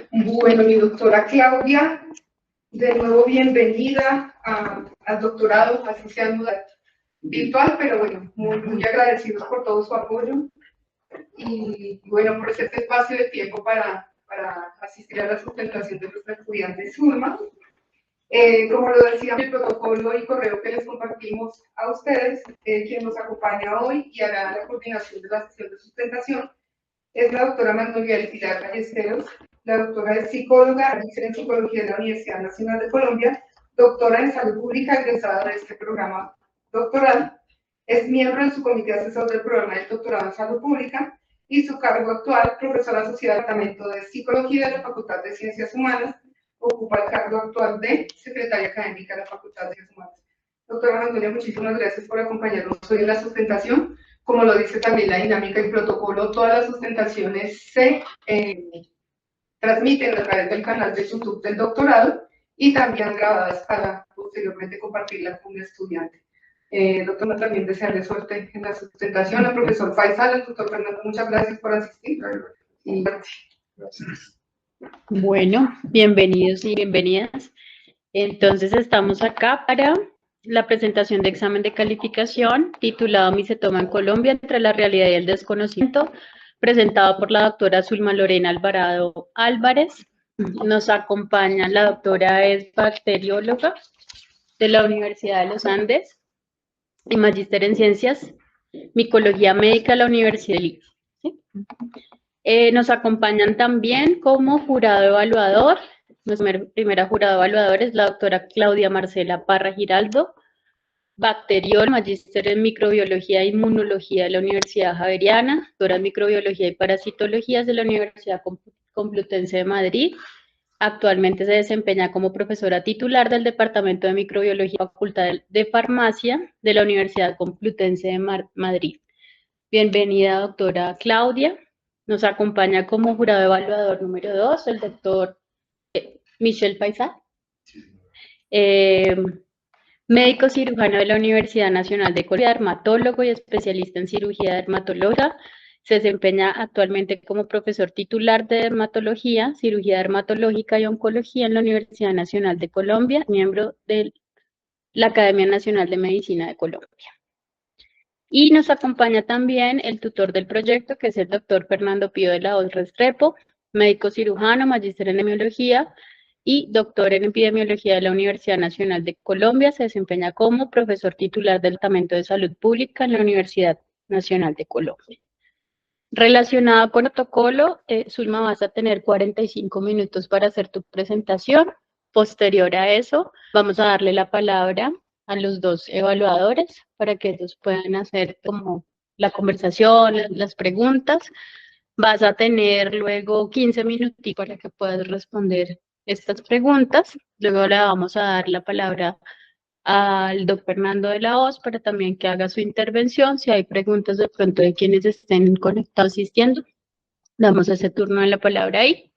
Bueno, mi doctora Claudia, de nuevo bienvenida al doctorado, así sea en modalidad virtual, pero bueno, muy agradecidos por todo su apoyo y bueno, por este espacio de tiempo para asistir a la sustentación de nuestra estudiante Zulma. Como lo decía en el protocolo y correo que les compartimos a ustedes, quien nos acompaña hoy y hará la coordinación de la sesión de sustentación es la doctora Magnolia del Pilar Ballesteros. La doctora es psicóloga, magíster en psicología de la Universidad Nacional de Colombia, doctora en salud pública egresada de este programa doctoral. Es miembro de su comité asesor del programa del doctorado en salud pública y su cargo actual, profesora asociada del Departamento de Psicología de la Facultad de Ciencias Humanas, ocupa el cargo actual de secretaria académica de la Facultad de Ciencias Humanas. Doctora Magnolia, muchísimas gracias por acompañarnos hoy en la sustentación. Como lo dice también la dinámica y protocolo, todas las sustentaciones se transmiten a través del canal de YouTube del doctorado y también grabadas para posteriormente compartirlas con el estudiante. Doctora, también desearle suerte en la sustentación. Al profesor Faisal, al doctor Fernando, muchas gracias por asistir. Y gracias. Bueno, bienvenidos y bienvenidas. Entonces estamos acá para la presentación de examen de calificación titulado Mi se toma en Colombia entre la realidad y el desconocimiento, presentado por la doctora Zulma Lorena Alvarado Álvarez. Nos acompaña la doctora, es bacterióloga de la Universidad de los Andes y magíster en ciencias micología médica de la Universidad de Lima. ¿Sí? Nos acompañan también como jurado evaluador. Nuestra primera jurado evaluador es la doctora Claudia Marcela Parra Giraldo, bacterióloga, magíster en microbiología e inmunología de la Universidad Javeriana, doctora en microbiología y parasitología de la Universidad Complutense de Madrid. Actualmente se desempeña como profesora titular del Departamento de Microbiología y Facultad de Farmacia de la Universidad Complutense de Madrid. Bienvenida, doctora Claudia. Nos acompaña como jurado evaluador número 2 el doctor Michel Faisal, médico cirujano de la Universidad Nacional de Colombia, dermatólogo y especialista en cirugía dermatológica. Se desempeña actualmente como profesor titular de dermatología, cirugía dermatológica y oncología en la Universidad Nacional de Colombia, miembro de la Academia Nacional de Medicina de Colombia. Y nos acompaña también el tutor del proyecto, que es el doctor Fernando Pío de la Hoz Restrepo, médico cirujano, magíster en epidemiología y doctor en epidemiología de la Universidad Nacional de Colombia. Se desempeña como profesor titular del Departamento de Salud Pública en la Universidad Nacional de Colombia. Relacionado con el protocolo, Zulma, vas a tener 45 minutos para hacer tu presentación. Posterior a eso, vamos a darle la palabra a los dos evaluadores para que ellos puedan hacer como la conversación, las preguntas. Vas a tener luego 15 minutos para que puedas responder estas preguntas. Luego le vamos a dar la palabra al doctor Fernando de la Hoz para también que haga su intervención. Si hay preguntas de pronto de quienes estén conectados asistiendo, damos ese turno de la palabra ahí.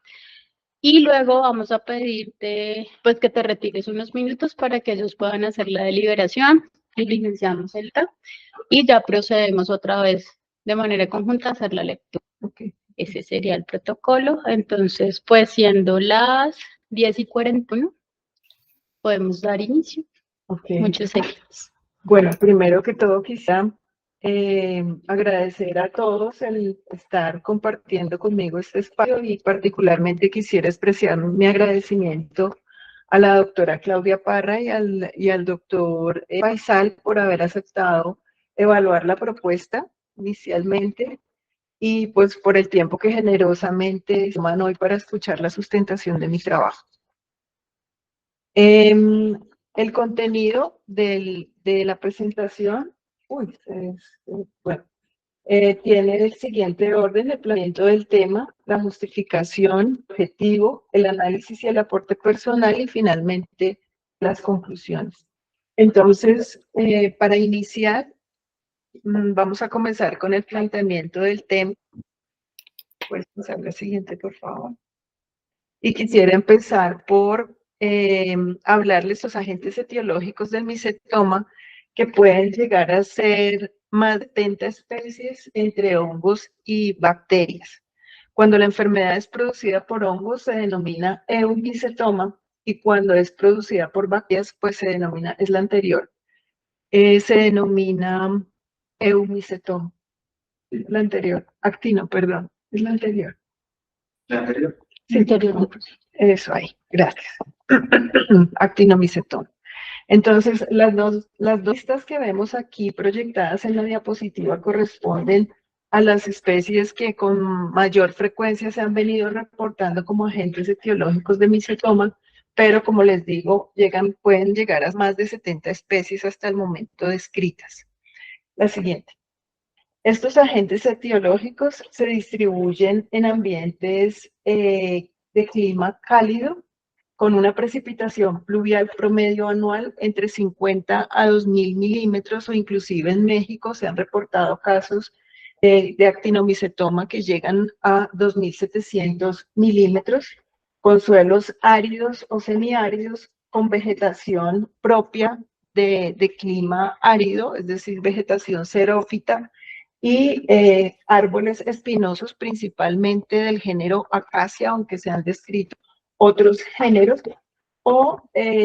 Y luego vamos a pedirte pues que te retires unos minutos para que ellos puedan hacer la deliberación, diligenciamos el TAP y ya procedemos otra vez de manera conjunta a hacer la lectura. Okay. Ese sería el protocolo. Entonces, pues siendo las 10:41, podemos dar inicio. Okay. Muchos éxitos. Bueno, primero que todo quisiera agradecer a todos el estar compartiendo conmigo este espacio y particularmente quisiera expresar mi agradecimiento a la doctora Claudia Parra y al doctor Faisal por haber aceptado evaluar la propuesta inicialmente y pues por el tiempo que generosamente toman hoy para escuchar la sustentación de mi trabajo. El contenido de la presentación tiene el siguiente orden: el planteamiento del tema, la justificación, el objetivo, el análisis y el aporte personal y finalmente las conclusiones. Entonces, para iniciar, vamos a comenzar con el planteamiento del tema. Puedes pasar la siguiente, por favor. Y quisiera empezar por hablarles de los agentes etiológicos del micetoma, que pueden llegar a ser más de 70 especies entre hongos y bacterias. Cuando la enfermedad es producida por hongos se denomina eumicetoma y cuando es producida por bacterias pues se denomina, es la anterior, se denomina eumicetoma. La anterior, actino, perdón, es la anterior. ¿La anterior? Sí, eso ahí, gracias. Actinomicetoma. Entonces, las dos listas que vemos aquí proyectadas en la diapositiva corresponden a las especies que con mayor frecuencia se han venido reportando como agentes etiológicos de micetoma, pero como les digo, pueden llegar a más de 70 especies hasta el momento descritas. La siguiente. Estos agentes etiológicos se distribuyen en ambientes de clima cálido, con una precipitación pluvial promedio anual entre 50 a 2.000 milímetros, o inclusive en México se han reportado casos de actinomicetoma que llegan a 2.700 milímetros, con suelos áridos o semiáridos, con vegetación propia de clima árido, es decir, vegetación xerófita, y árboles espinosos principalmente del género Acacia, aunque se han descrito otros géneros, o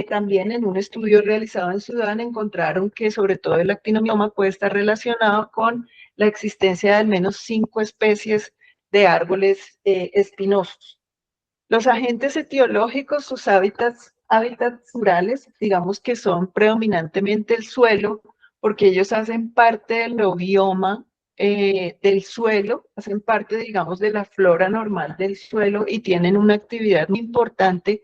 también en un estudio realizado en Sudán encontraron que sobre todo el actinomioma puede estar relacionado con la existencia de al menos 5 especies de árboles espinosos. Los agentes etiológicos, sus hábitats naturales, digamos que son predominantemente el suelo, porque ellos hacen parte del bioma del suelo, hacen parte, digamos, de la flora normal del suelo y tienen una actividad muy importante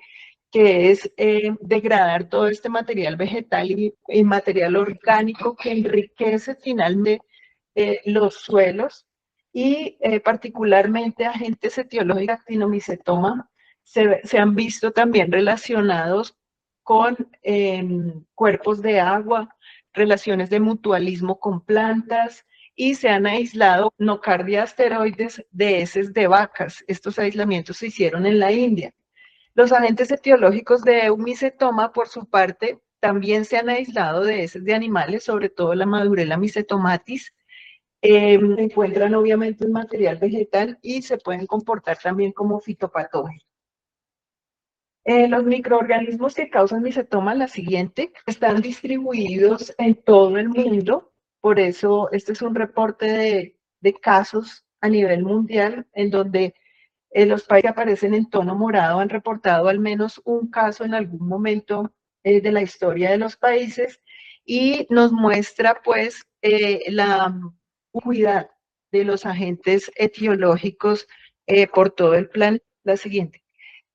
que es degradar todo este material vegetal y material orgánico que enriquece finalmente los suelos, y particularmente agentes etiológicos de actinomicetoma se han visto también relacionados con cuerpos de agua, relaciones de mutualismo con plantas, y se han aislado nocardia asteroides de heces de vacas. Estos aislamientos se hicieron en la India. Los agentes etiológicos de eumicetoma, por su parte, también se han aislado de heces de animales, sobre todo la Madurella mycetomatis. Encuentran obviamente un material vegetal y se pueden comportar también como fitopatógenos. Los microorganismos que causan micetoma, la siguiente, están distribuidos en todo el mundo. Por eso este es un reporte de casos a nivel mundial en donde los países que aparecen en tono morado han reportado al menos un caso en algún momento de la historia de los países, y nos muestra pues la cuidado de los agentes etiológicos por todo el planeta. La siguiente.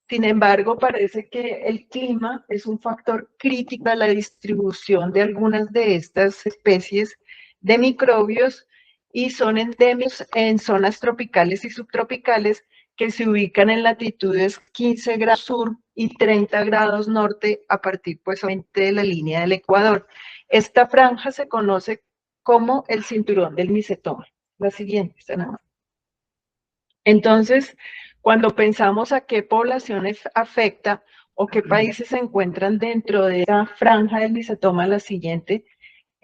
Sin embargo, parece que el clima es un factor crítico a la distribución de algunas de estas especies de microbios, y son endémicos en zonas tropicales y subtropicales que se ubican en latitudes 15 grados sur y 30 grados norte a partir pues de la línea del Ecuador. Esta franja se conoce como el cinturón del micetoma. La siguiente, Sana. Entonces, cuando pensamos a qué poblaciones afecta o qué países se encuentran dentro de esa franja del micetoma, la siguiente,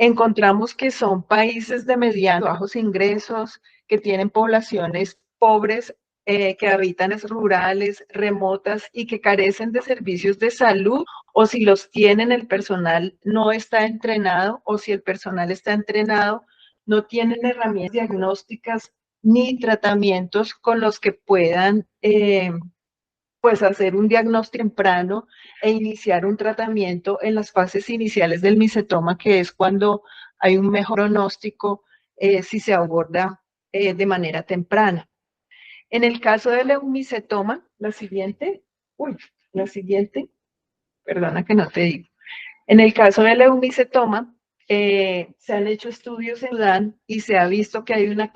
encontramos que son países de medianos a bajos ingresos, que tienen poblaciones pobres, que habitan en rurales, remotas y que carecen de servicios de salud, o si los tienen el personal no está entrenado, o si el personal está entrenado no tienen herramientas diagnósticas ni tratamientos con los que puedan pues hacer un diagnóstico temprano e iniciar un tratamiento en las fases iniciales del micetoma, que es cuando hay un mejor pronóstico si se aborda de manera temprana. En el caso del eumicetoma, la siguiente, perdona que no te digo. En el caso del eumicetoma, se han hecho estudios en Sudán y se ha visto que hay una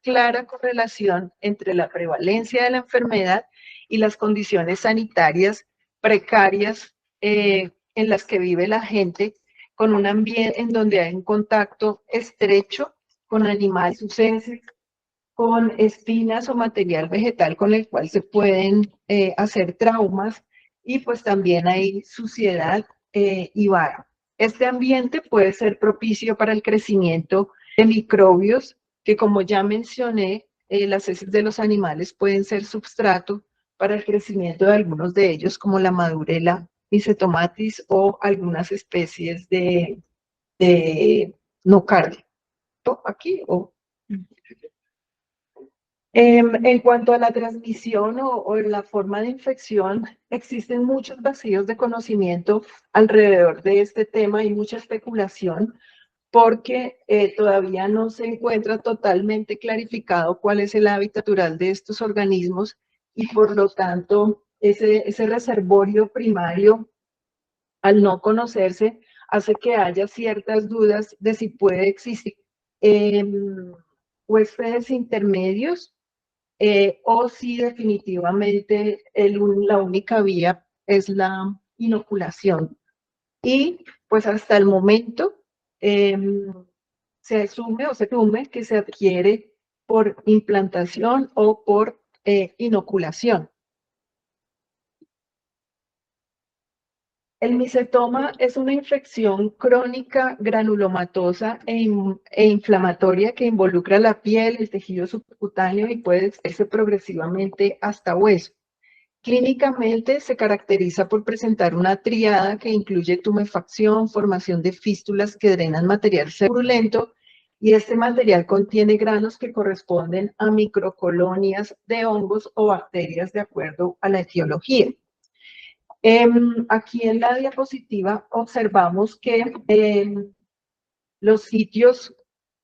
clara correlación entre la prevalencia de la enfermedad y las condiciones sanitarias precarias en las que vive la gente, con un ambiente en donde hay un contacto estrecho con animales, sus heces, con espinas o material vegetal con el cual se pueden hacer traumas, y pues también hay suciedad y barro. Este ambiente puede ser propicio para el crecimiento de microbios que, como ya mencioné, las heces de los animales pueden ser substrato para el crecimiento de algunos de ellos, como la Madurella mycetomatis o algunas especies de nocardia. Aquí, en cuanto a la transmisión o la forma de infección, existen muchos vacíos de conocimiento alrededor de este tema y mucha especulación, porque todavía no se encuentra totalmente clarificado cuál es el hábitat natural de estos organismos y por lo tanto ese reservorio primario, al no conocerse, hace que haya ciertas dudas de si puede existir huéspedes intermedios o si definitivamente la única vía es la inoculación. Y pues hasta el momento se asume que se adquiere por implantación o por inoculación. El micetoma es una infección crónica granulomatosa e inflamatoria que involucra la piel, el tejido subcutáneo y puede extenderse progresivamente hasta hueso. Clínicamente se caracteriza por presentar una triada que incluye tumefacción, formación de fístulas que drenan material purulento y este material contiene granos que corresponden a microcolonias de hongos o bacterias de acuerdo a la etiología. Aquí en la diapositiva observamos que los sitios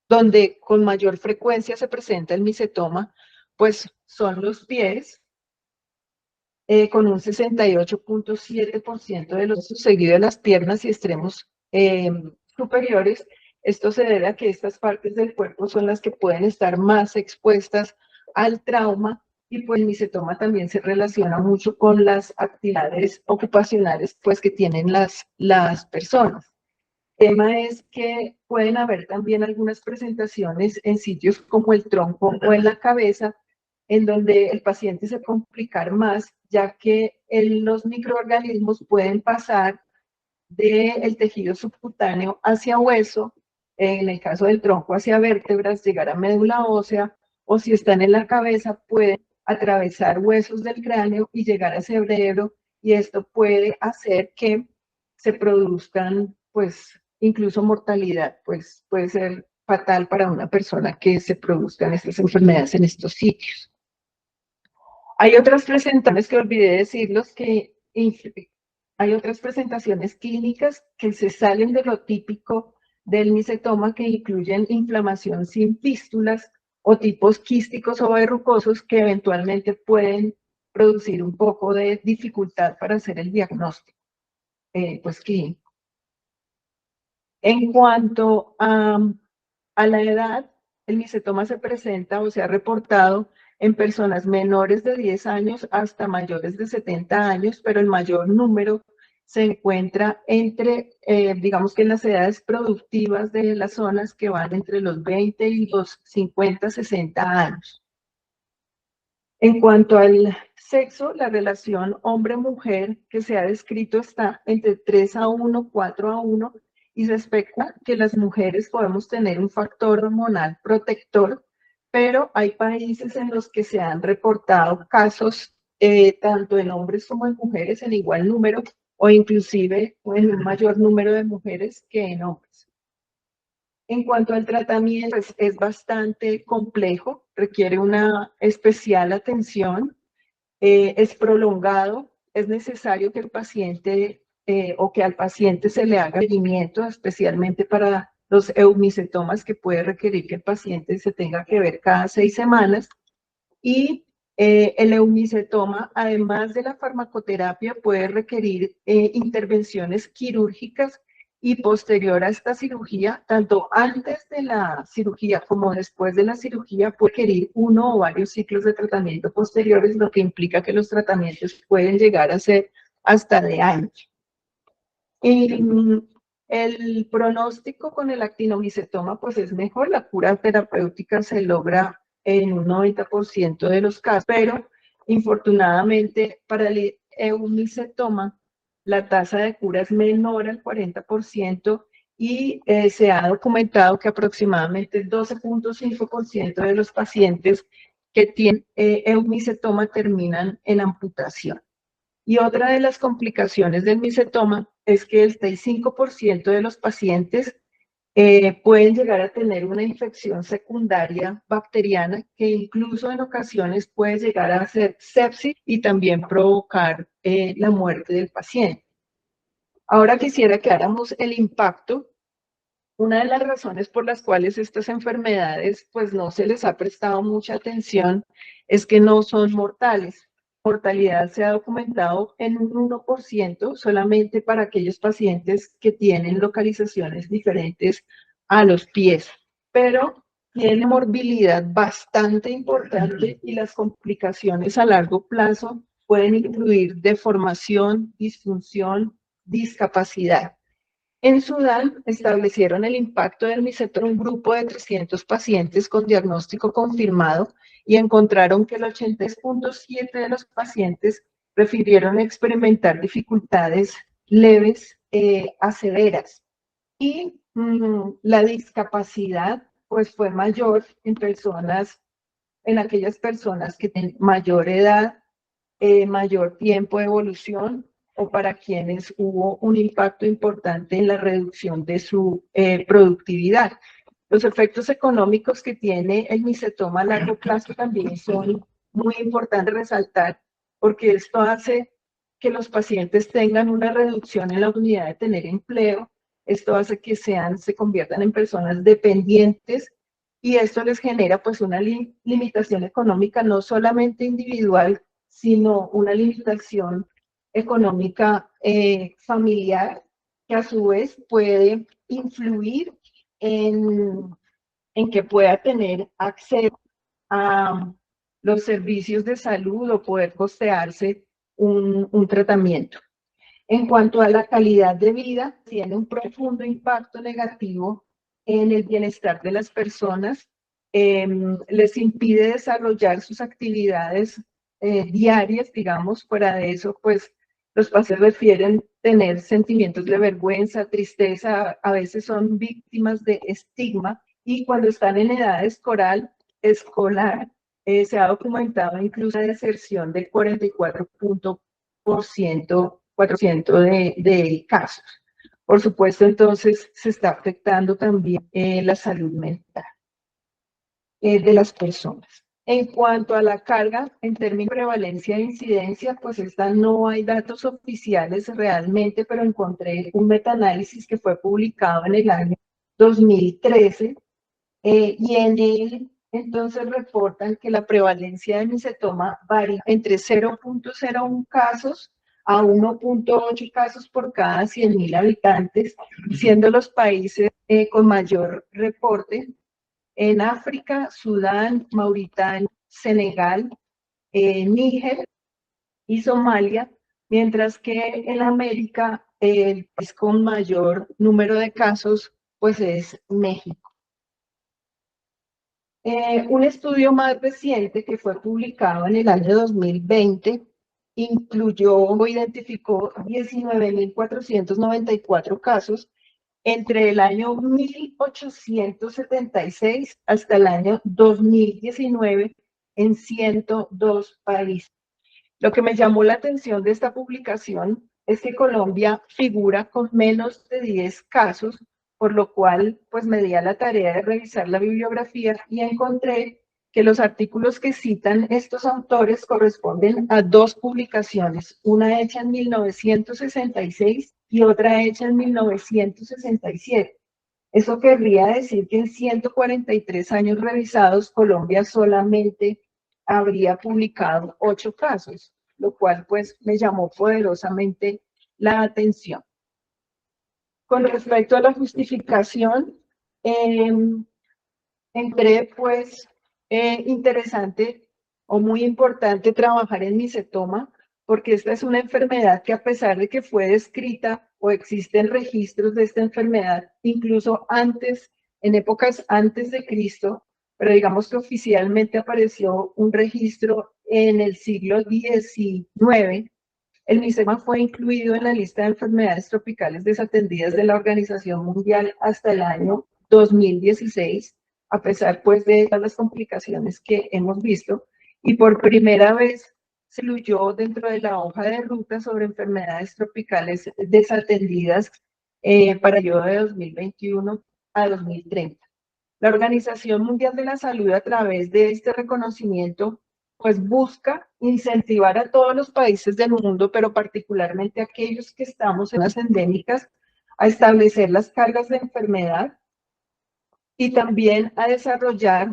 donde con mayor frecuencia se presenta el micetoma, pues son los pies, con un 68.7% de los seguido de las piernas y extremos superiores. Esto se debe a que estas partes del cuerpo son las que pueden estar más expuestas al trauma y pues el micetoma también se relaciona mucho con las actividades ocupacionales pues que tienen las personas. El tema es que pueden haber también algunas presentaciones en sitios como el tronco o en la cabeza, en donde el paciente se complicar más, ya que los microorganismos pueden pasar del tejido subcutáneo hacia hueso, en el caso del tronco hacia vértebras, llegar a médula ósea, o si están en la cabeza, pueden atravesar huesos del cráneo y llegar a cerebro, y esto puede hacer que se produzcan, pues, incluso mortalidad, pues puede ser fatal para una persona que se produzcan estas enfermedades en estos sitios. Hay otras presentaciones que olvidé decirlos que hay otras presentaciones clínicas que se salen de lo típico del micetoma, que incluyen inflamación sin fístulas o tipos quísticos o verrucosos que eventualmente pueden producir un poco de dificultad para hacer el diagnóstico pues clínico. En cuanto a la edad, el micetoma se presenta o se ha reportado en personas menores de 10 años hasta mayores de 70 años, pero el mayor número se encuentra entre, digamos que en las edades productivas de las zonas que van entre los 20 y los 50, 60 años. En cuanto al sexo, la relación hombre-mujer que se ha descrito está entre 3:1, 4:1, y se especula que las mujeres podemos tener un factor hormonal protector, pero hay países en los que se han reportado casos tanto en hombres como en mujeres en igual número o inclusive en un mayor número de mujeres que en hombres. En cuanto al tratamiento, pues, es bastante complejo, requiere una especial atención, es prolongado, es necesario que el paciente o que al paciente se le haga seguimiento, especialmente para los eumicetomas que puede requerir que el paciente se tenga que ver cada 6 semanas. Y el eumicetoma, además de la farmacoterapia, puede requerir intervenciones quirúrgicas y posterior a esta cirugía, tanto antes de la cirugía como después de la cirugía, puede requerir uno o varios ciclos de tratamiento posteriores, lo que implica que los tratamientos pueden llegar a ser hasta de años. Y el pronóstico con el actinomicetoma pues es mejor, la cura terapéutica se logra en un 90% de los casos, pero infortunadamente para el eumicetoma la tasa de cura es menor al 40% y se ha documentado que aproximadamente el 12.5% de los pacientes que tienen eumicetoma terminan en amputación. Y otra de las complicaciones del micetoma es que el 35% de los pacientes pueden llegar a tener una infección secundaria bacteriana que incluso en ocasiones puede llegar a ser sepsis y también provocar la muerte del paciente. Ahora quisiera que hagamos el impacto. Una de las razones por las cuales estas enfermedades pues no se les ha prestado mucha atención es que no son mortales. Mortalidad se ha documentado en un 1% solamente para aquellos pacientes que tienen localizaciones diferentes a los pies, pero tiene morbilidad bastante importante y las complicaciones a largo plazo pueden incluir deformación, disfunción, discapacidad. En Sudán establecieron el impacto del micetoma en un grupo de 300 pacientes con diagnóstico confirmado y encontraron que el 83.7% de los pacientes prefirieron experimentar dificultades leves a severas. Y la discapacidad pues fue mayor en aquellas personas que tienen mayor edad, mayor tiempo de evolución, o para quienes hubo un impacto importante en la reducción de su productividad. Los efectos económicos que tiene el micetoma a largo plazo también son muy importantes resaltar, porque esto hace que los pacientes tengan una reducción en la unidad de tener empleo, esto hace que se conviertan en personas dependientes y esto les genera pues una limitación económica no solamente individual, sino una limitación económica familiar que a su vez puede influir en que pueda tener acceso a los servicios de salud o poder costearse un tratamiento. En cuanto a la calidad de vida, tiene un profundo impacto negativo en el bienestar de las personas, les impide desarrollar sus actividades diarias, digamos. Fuera de eso, pues los pacientes prefieren tener sentimientos de vergüenza, tristeza, a veces son víctimas de estigma y cuando están en edad escolar, se ha documentado incluso una deserción del 44% de casos. Por supuesto, entonces se está afectando también la salud mental de las personas. En cuanto a la carga, en términos de prevalencia e incidencia, pues no hay datos oficiales realmente, pero encontré un metaanálisis que fue publicado en el año 2013 y en él entonces reportan que la prevalencia de micetoma varía entre 0.01 casos a 1.8 casos por cada 100.000 habitantes, siendo los países con mayor reporte en África, Sudán, Mauritania, Senegal, Níger y Somalia, mientras que en América el país con mayor número de casos pues es México. Un estudio más reciente que fue publicado en el año 2020 identificó 19.494 casos entre el año 1876 hasta el año 2019 en 102 países. Lo que me llamó la atención de esta publicación es que Colombia figura con menos de 10 casos, por lo cual pues me di a la tarea de revisar la bibliografía y encontré que los artículos que citan estos autores corresponden a dos publicaciones, una hecha en 1966 y otra hecha en 1967. Eso querría decir que en 143 años revisados, Colombia solamente habría publicado 8 casos, lo cual pues me llamó poderosamente la atención. Con respecto a la justificación, entré pues interesante o muy importante trabajar en micetoma, porque esta es una enfermedad que a pesar de que fue descrita o existen registros de esta enfermedad, incluso antes, en épocas antes de Cristo, pero digamos que oficialmente apareció un registro en el siglo XIX, el micetoma fue incluido en la lista de enfermedades tropicales desatendidas de la Organización Mundial hasta el año 2016. a pesar pues de todas las complicaciones que hemos visto, y por primera vez se incluyó dentro de la hoja de ruta sobre enfermedades tropicales desatendidas para el periodo de 2021 a 2030. La Organización Mundial de la Salud, a través de este reconocimiento, pues busca incentivar a todos los países del mundo, pero particularmente a aquellos que estamos en las endémicas, a establecer las cargas de enfermedad y también a desarrollar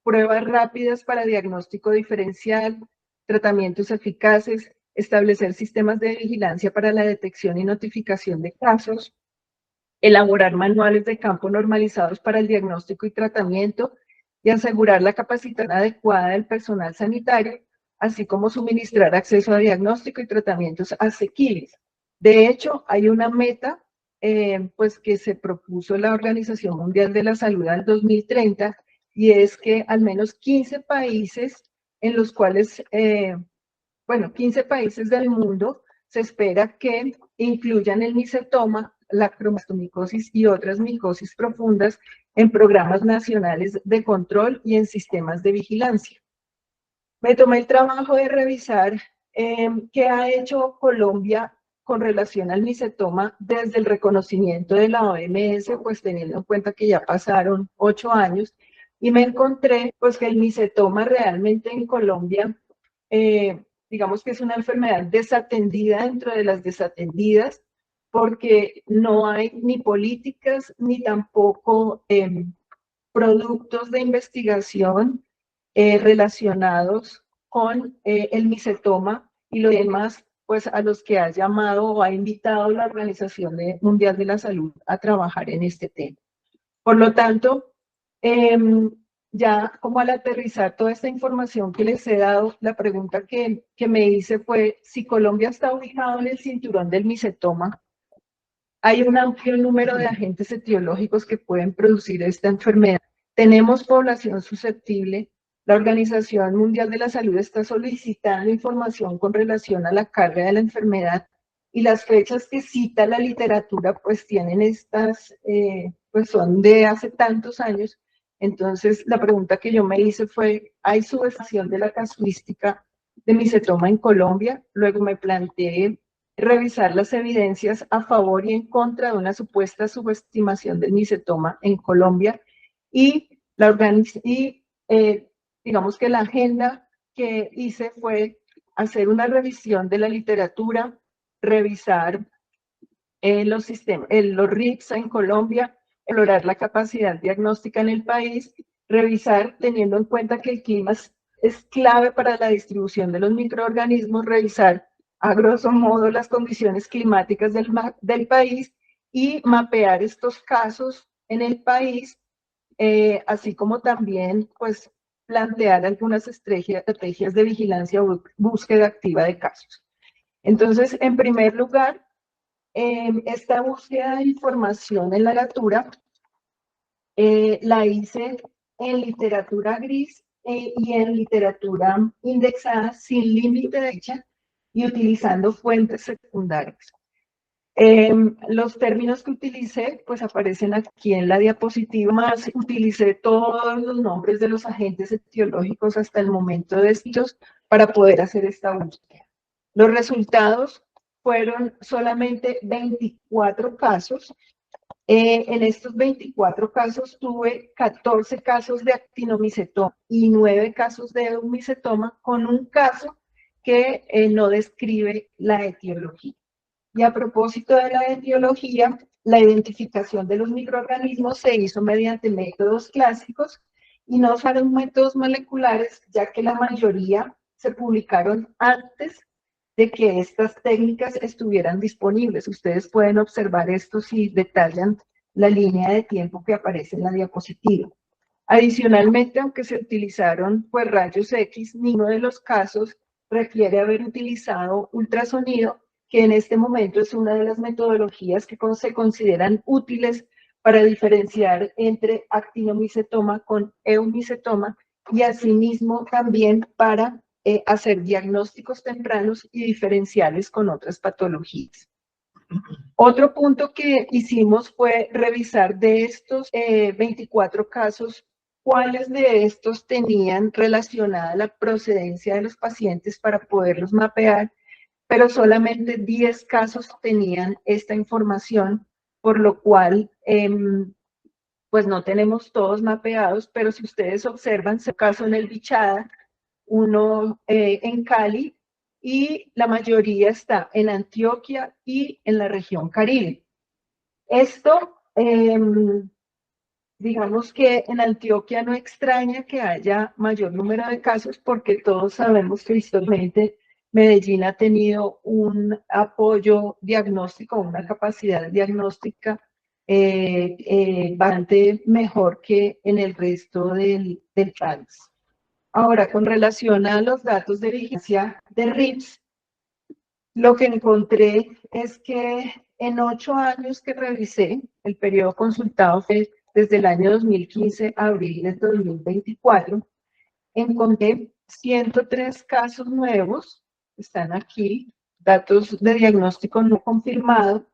pruebas rápidas para diagnóstico diferencial, tratamientos eficaces, establecer sistemas de vigilancia para la detección y notificación de casos, elaborar manuales de campo normalizados para el diagnóstico y tratamiento y asegurar la capacitación adecuada del personal sanitario, así como suministrar acceso a diagnóstico y tratamientos asequibles. De hecho, hay una meta pues que se propuso la Organización Mundial de la Salud al 2030, y es que al menos 15 países en los cuales, 15 países del mundo se espera que incluyan el micetoma, la cromastomicosis y otras micosis profundas en programas nacionales de control y en sistemas de vigilancia. Me tomé el trabajo de revisar qué ha hecho Colombia con relación al micetoma desde el reconocimiento de la OMS, pues teniendo en cuenta que ya pasaron 8 años, y me encontré pues que el micetoma realmente en Colombia, digamos que es una enfermedad desatendida dentro de las desatendidas, porque no hay ni políticas ni tampoco productos de investigación relacionados con el micetoma y los demás, pues a los que ha llamado o ha invitado la Organización Mundial de la Salud a trabajar en este tema. Por lo tanto, ya como al aterrizar toda esta información que les he dado, la pregunta que me hice fue si Colombia está ubicado en el cinturón del micetoma. Hay un amplio número de agentes etiológicos que pueden producir esta enfermedad. Tenemos población susceptible. La Organización Mundial de la Salud está solicitando información con relación a la carga de la enfermedad, y las fechas que cita la literatura pues tienen estas, pues son de hace tantos años. Entonces la pregunta que yo me hice fue, ¿hay subestimación de la casuística de micetoma en Colombia? Luego me planteé revisar las evidencias a favor y en contra de una supuesta subestimación del micetoma en Colombia, y digamos que la agenda que hice fue hacer una revisión de la literatura, revisar los RICS en Colombia, explorar la capacidad diagnóstica en el país, revisar, teniendo en cuenta que el clima es clave para la distribución de los microorganismos, revisar a grosso modo las condiciones climáticas del país y mapear estos casos en el país, así como también pues plantear algunas estrategias de vigilancia o búsqueda activa de casos. Entonces, en primer lugar, esta búsqueda de información en la literatura la hice en literatura gris y en literatura indexada sin límite de fecha y utilizando fuentes secundarias. Los términos que utilicé pues aparecen aquí en la diapositiva, más utilicé todos los nombres de los agentes etiológicos hasta el momento de estos para poder hacer esta búsqueda. Los resultados fueron solamente 24 casos. En estos 24 casos tuve 14 casos de actinomicetoma y 9 casos de eumicetoma, con un caso que no describe la etiología. Y a propósito de la etiología, la identificación de los microorganismos se hizo mediante métodos clásicos y no usaron métodos moleculares, ya que la mayoría se publicaron antes de que estas técnicas estuvieran disponibles. Ustedes pueden observar esto si detallan la línea de tiempo que aparece en la diapositiva. Adicionalmente, aunque se utilizaron pues rayos X, ninguno de los casos requiere haber utilizado ultrasonido, que en este momento es una de las metodologías que se consideran útiles para diferenciar entre actinomicetoma con eumicetoma, y asimismo también para hacer diagnósticos tempranos y diferenciales con otras patologías. Otro punto que hicimos fue revisar de estos 24 casos cuáles de estos tenían relacionada la procedencia de los pacientes para poderlos mapear, pero solamente 10 casos tenían esta información, por lo cual pues no tenemos todos mapeados, pero si ustedes observan, se caso en el Bichada, uno en Cali, y la mayoría está en Antioquia y en la región Caribe. Esto, digamos que en Antioquia no extraña que haya mayor número de casos porque todos sabemos que históricamente Medellín ha tenido un apoyo diagnóstico, una capacidad diagnóstica bastante mejor que en el resto del país. Ahora, con relación a los datos de vigilancia de RIPS, lo que encontré es que en 8 años que revisé, el periodo consultado fue desde el año 2015 a abril de 2024, encontré 103 casos nuevos, están aquí, datos de diagnóstico no confirmado,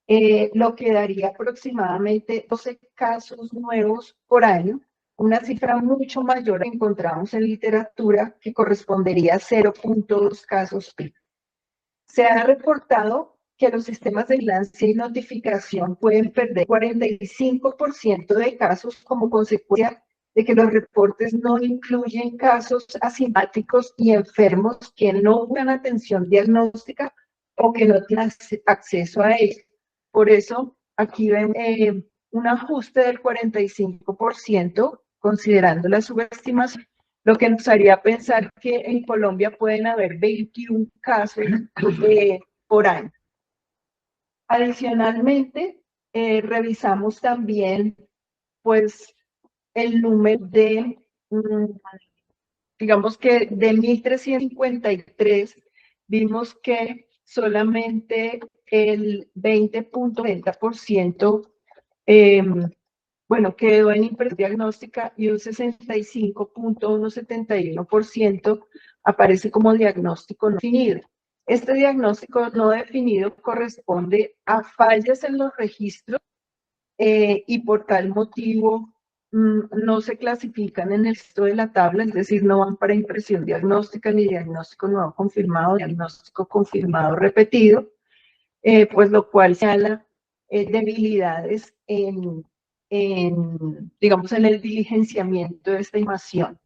lo que daría aproximadamente 12 casos nuevos por año, una cifra mucho mayor que encontramos en literatura que correspondería a 0.2 casos PIB. Se ha reportado que los sistemas de vigilancia y notificación pueden perder 45% de casos como consecuencia de que los reportes no incluyen casos asintomáticos y enfermos que no buscan atención diagnóstica o que no tienen acceso a ella. Por eso, aquí ven un ajuste del 45%, considerando la subestimación, lo que nos haría pensar que en Colombia pueden haber 21 casos por año. Adicionalmente, revisamos también, pues, el número de, digamos que de 1.353, vimos que solamente el 20.90% bueno, quedó en impresión diagnóstica y un 65.171% aparece como diagnóstico no definido. Este diagnóstico no definido corresponde a fallas en los registros y por tal motivo no se clasifican en el resto de la tabla, es decir, no van para impresión diagnóstica ni diagnóstico nuevo confirmado, diagnóstico confirmado repetido, pues lo cual señala debilidades digamos, en el diligenciamiento de esta estimación.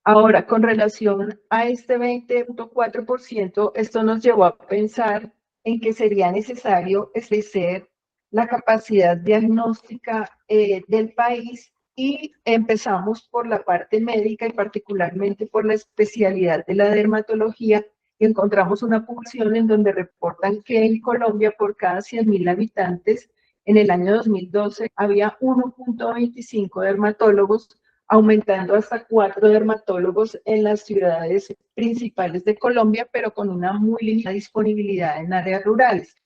Ahora, con relación a este 20.4%, esto nos llevó a pensar en que sería necesario establecer la capacidad diagnóstica del país y empezamos por la parte médica y particularmente por la especialidad de la dermatología y encontramos una población en donde reportan que en Colombia por cada 100.000 habitantes en el año 2012 había 1.25 dermatólogos, aumentando hasta 4 dermatólogos en las ciudades principales de Colombia, pero con una muy limitada disponibilidad en áreas rurales.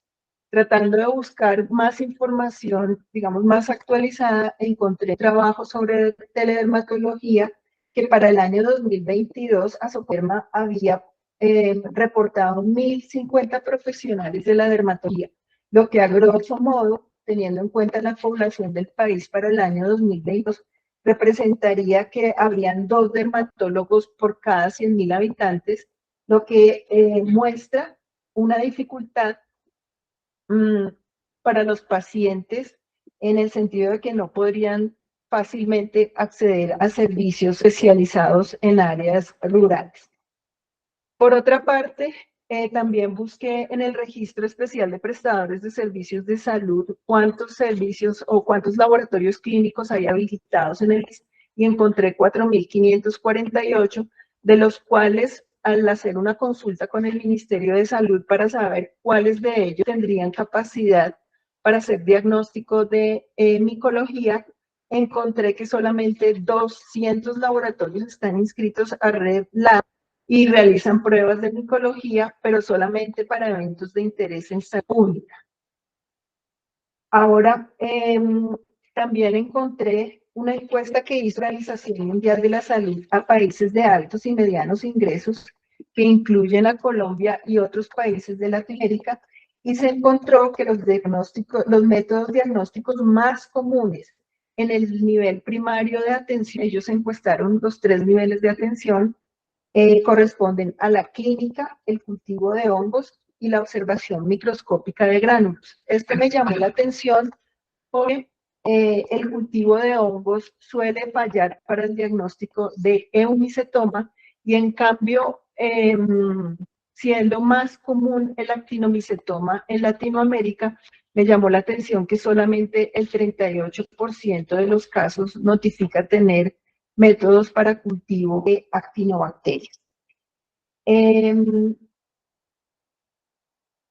Tratando de buscar más información, digamos, más actualizada, encontré trabajo sobre teledermatología que para el año 2022 Asoferma había reportado 1.050 profesionales de la dermatología, lo que a grosso modo, teniendo en cuenta la población del país para el año 2022, representaría que habrían 2 dermatólogos por cada 100.000 habitantes, lo que muestra una dificultad para los pacientes en el sentido de que no podrían fácilmente acceder a servicios especializados en áreas rurales. Por otra parte, también busqué en el registro especial de prestadores de servicios de salud cuántos servicios o cuántos laboratorios clínicos hay habilitados en el y encontré 4.548, de los cuales al hacer una consulta con el Ministerio de Salud para saber cuáles de ellos tendrían capacidad para hacer diagnóstico de micología, encontré que solamente 200 laboratorios están inscritos a Red Lab y realizan pruebas de micología, pero solamente para eventos de interés en salud pública. Ahora, también encontré una encuesta que hizo la Organización Mundial de la Salud a países de altos y medianos ingresos, que incluyen a Colombia y otros países de Latinoamérica, y se encontró que los métodos diagnósticos más comunes en el nivel primario de atención, ellos encuestaron los 3 niveles de atención, corresponden a la clínica, el cultivo de hongos y la observación microscópica de gránulos. Esto me llamó la atención porque el cultivo de hongos suele fallar para el diagnóstico de eumicetoma y en cambio, siendo más común el actinomicetoma en Latinoamérica, me llamó la atención que solamente el 38% de los casos notifica tener métodos para cultivo de actinobacterias.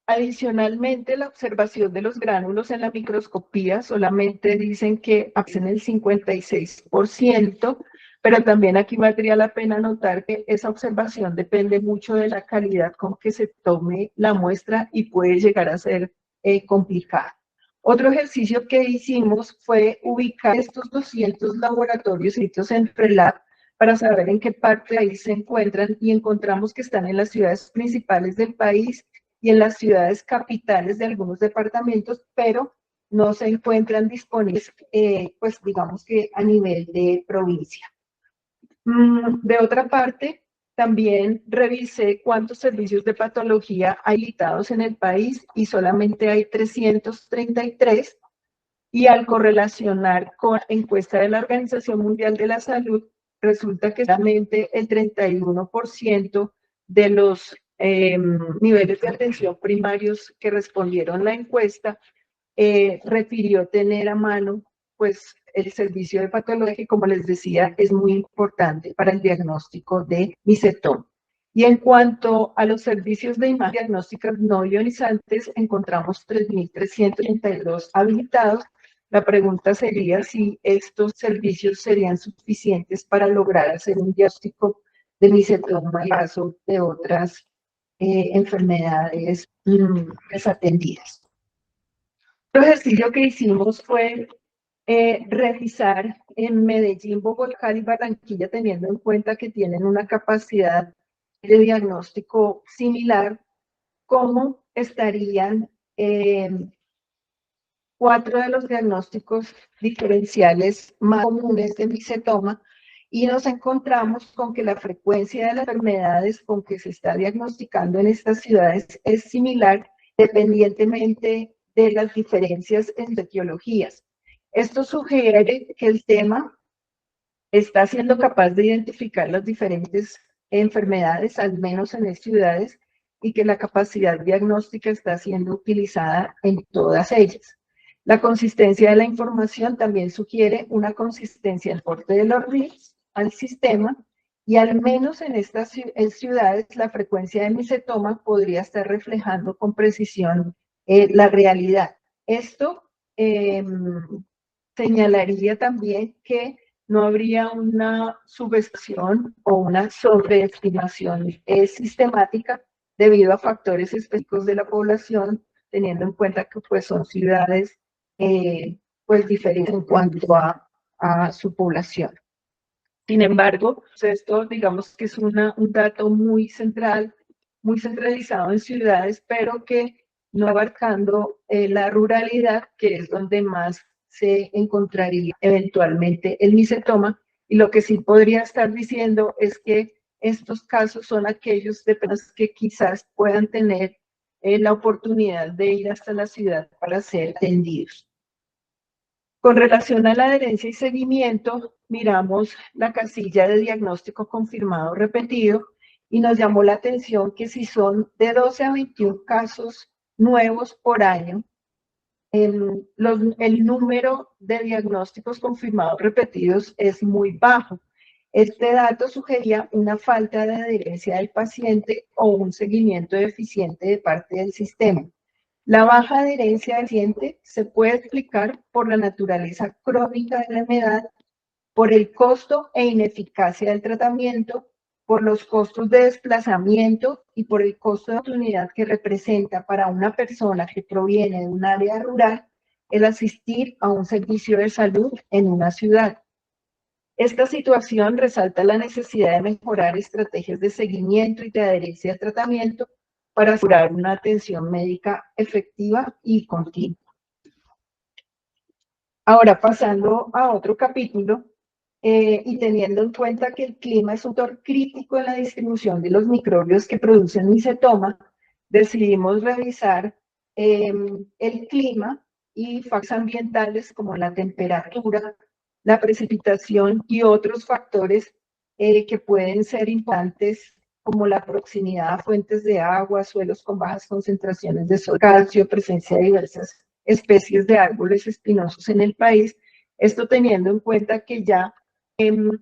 Adicionalmente, la observación de los gránulos en la microscopía solamente dicen que hacen el 56%, pero también aquí valdría la pena notar que esa observación depende mucho de la calidad con que se tome la muestra y puede llegar a ser complicada. Otro ejercicio que hicimos fue ubicar estos 200 laboratorios sitios en Relab para saber en qué parte ahí se encuentran y encontramos que están en las ciudades principales del país y en las ciudades capitales de algunos departamentos, pero no se encuentran disponibles, pues digamos que a nivel de provincia. De otra parte, también revisé cuántos servicios de patología hay habilitados en el país y solamente hay 333, y al correlacionar con la encuesta de la Organización Mundial de la Salud, resulta que solamente el 31% de los niveles de atención primarios que respondieron la encuesta refirió tener a mano pues el servicio de patología, que como les decía es muy importante para el diagnóstico de micetoma. Y en cuanto a los servicios de imagen diagnósticas no ionizantes, encontramos 3.332 habilitados. La pregunta sería si estos servicios serían suficientes para lograr hacer un diagnóstico de micetoma en caso de otras enfermedades desatendidas. Otro ejercicio que hicimos fue revisar en Medellín, Bogotá y Barranquilla, teniendo en cuenta que tienen una capacidad de diagnóstico similar, cómo estarían 4 de los diagnósticos diferenciales más comunes de micetoma, y nos encontramos con que la frecuencia de las enfermedades con que se está diagnosticando en estas ciudades es similar, dependientemente de las diferencias en etiologías. Esto sugiere que el tema está siendo capaz de identificar las diferentes enfermedades, al menos en las ciudades, y que la capacidad diagnóstica está siendo utilizada en todas ellas. La consistencia de la información también sugiere una consistencia en el aporte de los RIS al sistema, y al menos en estas ciudades la frecuencia de micetoma podría estar reflejando con precisión la realidad. Esto señalaría también que no habría una subestimación o una sobreestimación sistemática debido a factores específicos de la población, teniendo en cuenta que pues, son ciudades pues, diferentes en cuanto a su población. Sin embargo, esto digamos que es un dato muy central, muy centralizado en ciudades, pero que no abarcando la ruralidad, que es donde más se encontraría eventualmente el micetoma. Y lo que sí podría estar diciendo es que estos casos son aquellos de personas que quizás puedan tener la oportunidad de ir hasta la ciudad para ser atendidos. Con relación a la adherencia y seguimiento, miramos la casilla de diagnóstico confirmado repetido y nos llamó la atención que si son de 12 a 21 casos nuevos por año, el número de diagnósticos confirmados repetidos es muy bajo. Este dato sugería una falta de adherencia del paciente o un seguimiento deficiente de parte del sistema. La baja adherencia del paciente se puede explicar por la naturaleza crónica de la enfermedad, por el costo e ineficacia del tratamiento, por los costos de desplazamiento y por el costo de oportunidad que representa para una persona que proviene de un área rural el asistir a un servicio de salud en una ciudad. Esta situación resalta la necesidad de mejorar estrategias de seguimiento y de adherencia al tratamiento para asegurar una atención médica efectiva y continua. Ahora, pasando a otro capítulo, y teniendo en cuenta que el clima es un factor crítico en la distribución de los microbios que producen micetoma, decidimos revisar el clima y factores ambientales como la temperatura, la precipitación y otros factores que pueden ser importantes como la proximidad a fuentes de agua, suelos con bajas concentraciones de calcio, presencia de diversas especies de árboles espinosos en el país. Esto teniendo en cuenta que ya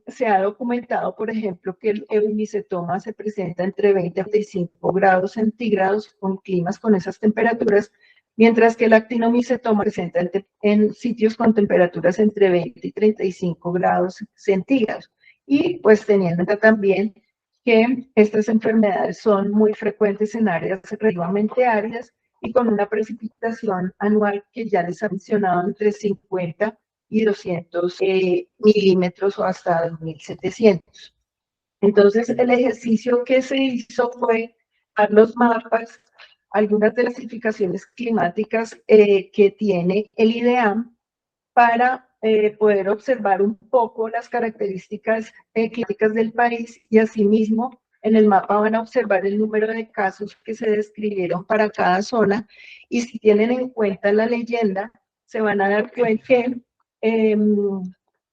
se ha documentado, por ejemplo, que el eumicetoma se presenta entre 20 y 35 grados centígrados con climas con esas temperaturas, mientras que el actinomicetoma se presenta en sitios con temperaturas entre 20 y 35 grados centígrados. Y pues teniendo en cuenta también que estas enfermedades son muy frecuentes en áreas relativamente áridas y con una precipitación anual que ya les ha mencionado entre 50 y 200 milímetros o hasta 2.700. Entonces, el ejercicio que se hizo fue dar los mapas, algunas de las clasificaciones climáticas que tiene el IDEAM para poder observar un poco las características climáticas del país y asimismo en el mapa van a observar el número de casos que se describieron para cada zona y si tienen en cuenta la leyenda se van a dar cuenta que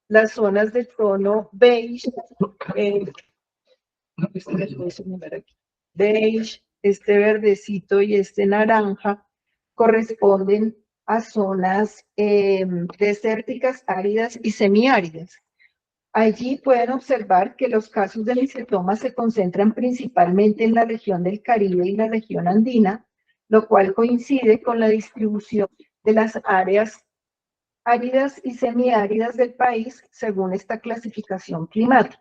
las zonas de tono beige, beige, este verdecito y este naranja corresponden a zonas desérticas, áridas y semiáridas. Allí pueden observar que los casos de micetoma se concentran principalmente en la región del Caribe y la región andina, lo cual coincide con la distribución de las áreas áridas y semiáridas del país según esta clasificación climática.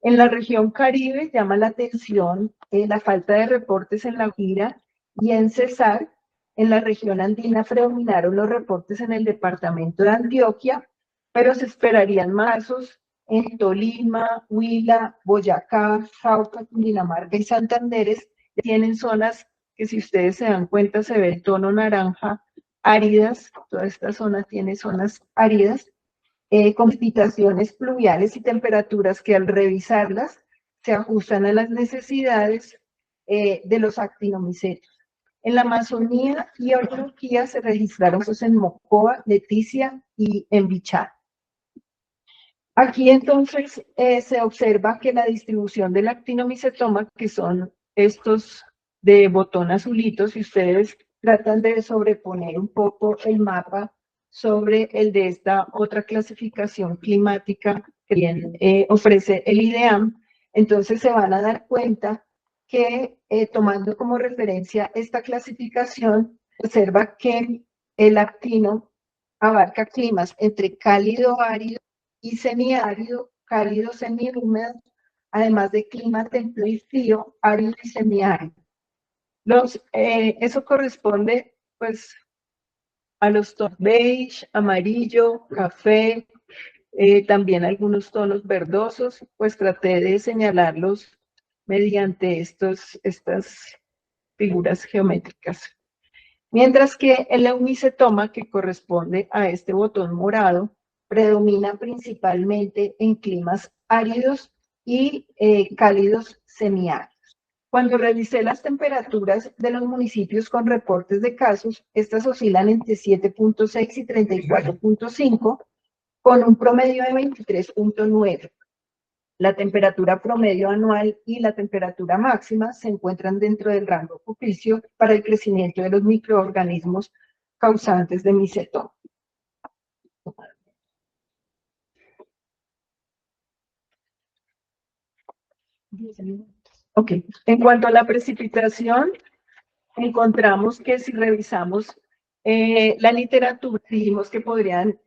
En la región Caribe llama la atención la falta de reportes en La Guajira y en Cesar. En la región andina predominaron los reportes en el departamento de Antioquia, pero se esperarían más casos en Tolima, Huila, Boyacá, Cauca, Cundinamarca y Santanderes. Tienen zonas que si ustedes se dan cuenta se ve el tono naranja, áridas, toda esta zona tiene zonas áridas, con precipitaciones pluviales y temperaturas que al revisarlas se ajustan a las necesidades de los actinomicetos. En la Amazonía y Antioquia se registraron casos en Mocoa, Leticia y en Bichá. Aquí entonces se observa que la distribución del actinomicetoma, que son estos de botón azulito, si ustedes tratan de sobreponer un poco el mapa sobre el de esta otra clasificación climática que bien ofrece el IDEAM, entonces se van a dar cuenta que tomando como referencia esta clasificación, observa que el actino abarca climas entre cálido, árido y semiárido, cálido, semihúmedo, además de clima templado y frío, árido y semiárido. Eso corresponde pues a los tonos beige, amarillo, café, también algunos tonos verdosos, pues traté de señalarlos mediante estas figuras geométricas. Mientras que el eumicetoma, que corresponde a este botón morado, predomina principalmente en climas áridos y cálidos semiáridos. Cuando revisé las temperaturas de los municipios con reportes de casos, estas oscilan entre 7.6 y 34.5, con un promedio de 23.9. La temperatura promedio anual y la temperatura máxima se encuentran dentro del rango propicio para el crecimiento de los microorganismos causantes de micetoma. Ok, en cuanto a la precipitación, encontramos que si revisamos la literatura, dijimos que podrían,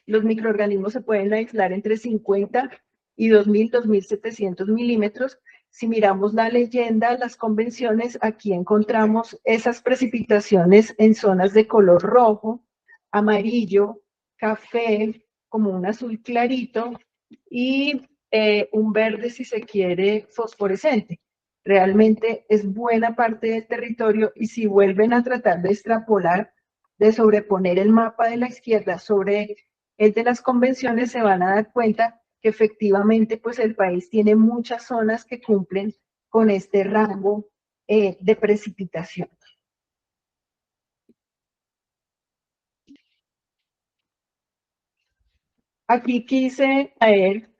los microorganismos se pueden aislar entre 50 y 2.000, 2.700 milímetros. Si miramos la leyenda, las convenciones, aquí encontramos esas precipitaciones en zonas de color rojo, amarillo, café, como un azul clarito y un verde, si se quiere, fosforescente. Realmente es buena parte del territorio y si vuelven a tratar de extrapolar, de sobreponer el mapa de la izquierda sobre el de las convenciones, se van a dar cuenta que efectivamente pues el país tiene muchas zonas que cumplen con este rango de precipitación. Aquí quise traer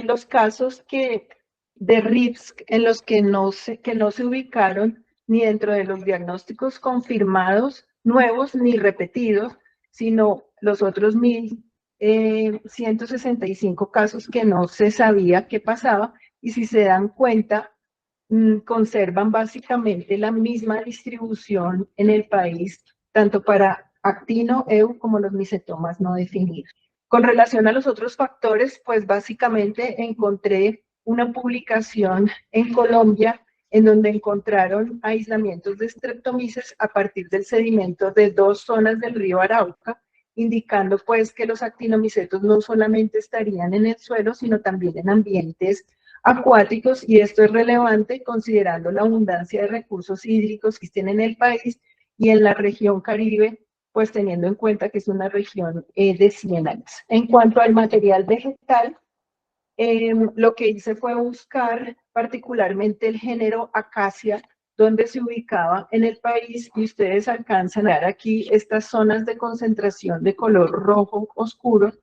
los casos de RIPS en los que no se ubicaron ni dentro de los diagnósticos confirmados, nuevos ni repetidos, sino los otros 1.165 casos que no se sabía qué pasaba, y si se dan cuenta, conservan básicamente la misma distribución en el país, tanto para actino, EU, como los micetomas no definidos. Con relación a los otros factores, pues básicamente encontré una publicación en Colombia en donde encontraron aislamientos de Streptomyces a partir del sedimento de 2 zonas del río Arauca, indicando pues que los actinomicetos no solamente estarían en el suelo, sino también en ambientes acuáticos, y esto es relevante considerando la abundancia de recursos hídricos que tiene en el país y en la región Caribe, pues teniendo en cuenta que es una región de ciénagas. En cuanto al material vegetal, lo que hice fue buscar particularmente el género Acacia, donde se ubicaba en el país, y ustedes alcanzan a ver aquí estas zonas de concentración de color rojo oscuro,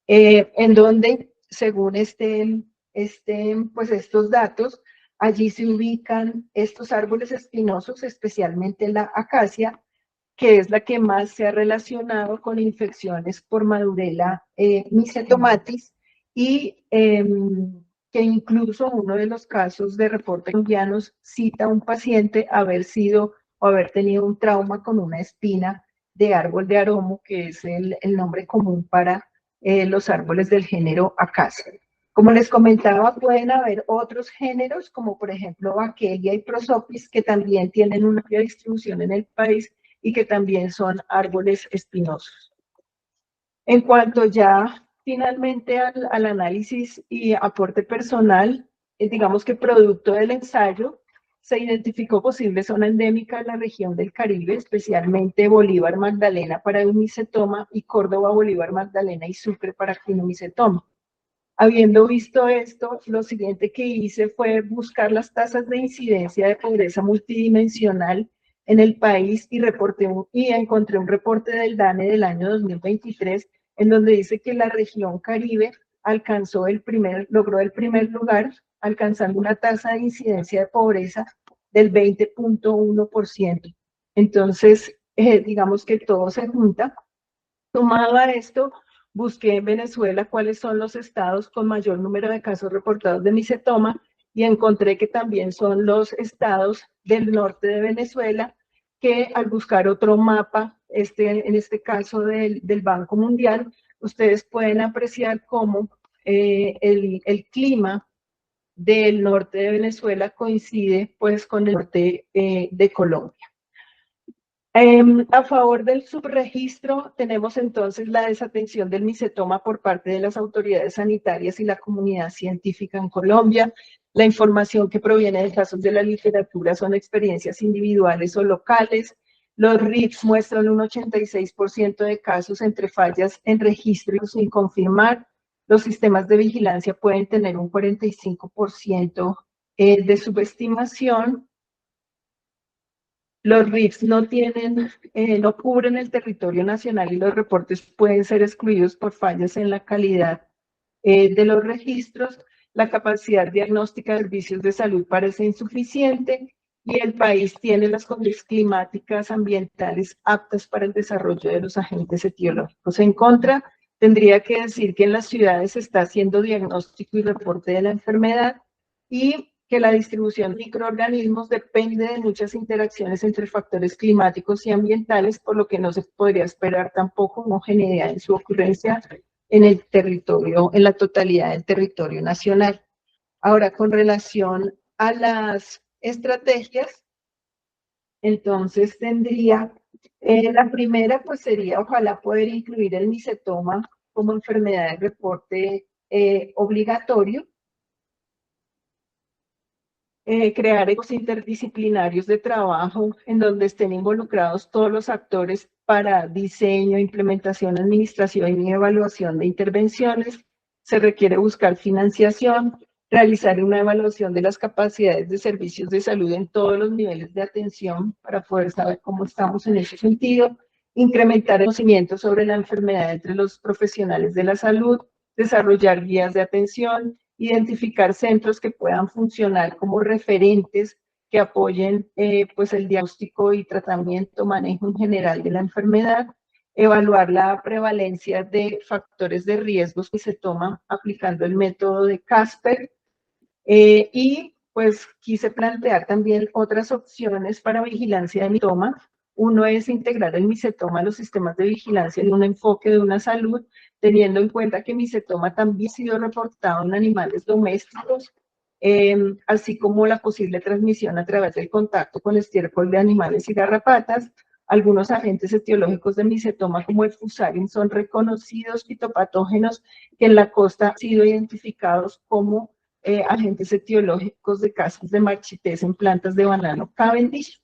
en donde, según pues estos datos, allí se ubican estos árboles espinosos, especialmente la acacia, que es la que más se ha relacionado con infecciones por Madurella mycetomatis, y que incluso uno de los casos de reporte colombianos cita a un paciente haber sido o haber tenido un trauma con una espina de árbol de aromo, que es el nombre común para los árboles del género Acacia. Como les comentaba, pueden haber otros géneros, como por ejemplo Vachellia y Prosopis, que también tienen una amplia distribución en el país y que también son árboles espinosos. En cuanto ya finalmente al análisis y aporte personal, digamos que producto del ensayo se identificó posible zona endémica en la región del Caribe, especialmente Bolívar Magdalena para eumicetoma y Córdoba, Bolívar Magdalena y Sucre para actinomicetoma. Habiendo visto esto, lo siguiente que hice fue buscar las tasas de incidencia de pobreza multidimensional en el país y encontré un reporte del DANE del año 2023 en donde dice que la región Caribe logró el primer lugar, alcanzando una tasa de incidencia de pobreza del 20.1%. Entonces, digamos que todo se junta. Sumado a esto, busqué en Venezuela cuáles son los estados con mayor número de casos reportados de micetoma, y encontré que también son los estados del norte de Venezuela, que al buscar otro mapa, en este caso del Banco Mundial, ustedes pueden apreciar cómo el clima del norte de Venezuela coincide pues con el norte de Colombia. A favor del subregistro, tenemos entonces la desatención del micetoma por parte de las autoridades sanitarias y la comunidad científica en Colombia. La información que proviene de casos de la literatura son experiencias individuales o locales. Los RIPS muestran un 86% de casos entre fallas en registro sin confirmar. Los sistemas de vigilancia pueden tener un 45% de subestimación. Los RIFs no cubren el territorio nacional y los reportes pueden ser excluidos por fallas en la calidad de los registros. La capacidad diagnóstica de servicios de salud parece insuficiente y el país tiene las condiciones climáticas ambientales aptas para el desarrollo de los agentes etiológicos. En contra, tendría que decir que en las ciudades se está haciendo diagnóstico y reporte de la enfermedad, y que la distribución de microorganismos depende de muchas interacciones entre factores climáticos y ambientales, por lo que no se podría esperar tampoco homogeneidad en su ocurrencia en el territorio, en la totalidad del territorio nacional. Ahora, con relación a las estrategias, entonces tendría, la primera pues sería ojalá poder incluir el micetoma como enfermedad de reporte obligatorio. crear equipos interdisciplinarios de trabajo en donde estén involucrados todos los actores para diseño, implementación, administración y evaluación de intervenciones. Se requiere buscar financiación, realizar una evaluación de las capacidades de servicios de salud en todos los niveles de atención para poder saber cómo estamos en ese sentido, incrementar el conocimiento sobre la enfermedad entre los profesionales de la salud, desarrollar guías de atención, identificar centros que puedan funcionar como referentes que apoyen pues el diagnóstico y tratamiento, manejo en general de la enfermedad, evaluar la prevalencia de factores de riesgos que se toman aplicando el método de Casper, y pues quise plantear también otras opciones para vigilancia de mitoma. Uno es integrar el micetoma a los sistemas de vigilancia en un enfoque de una salud, teniendo en cuenta que micetoma también ha sido reportado en animales domésticos, así como la posible transmisión a través del contacto con estiércol de animales y garrapatas. Algunos agentes etiológicos de micetoma, como el fusarium, son reconocidos fitopatógenos que en la costa han sido identificados como agentes etiológicos de casos de marchitez en plantas de banano Cavendish.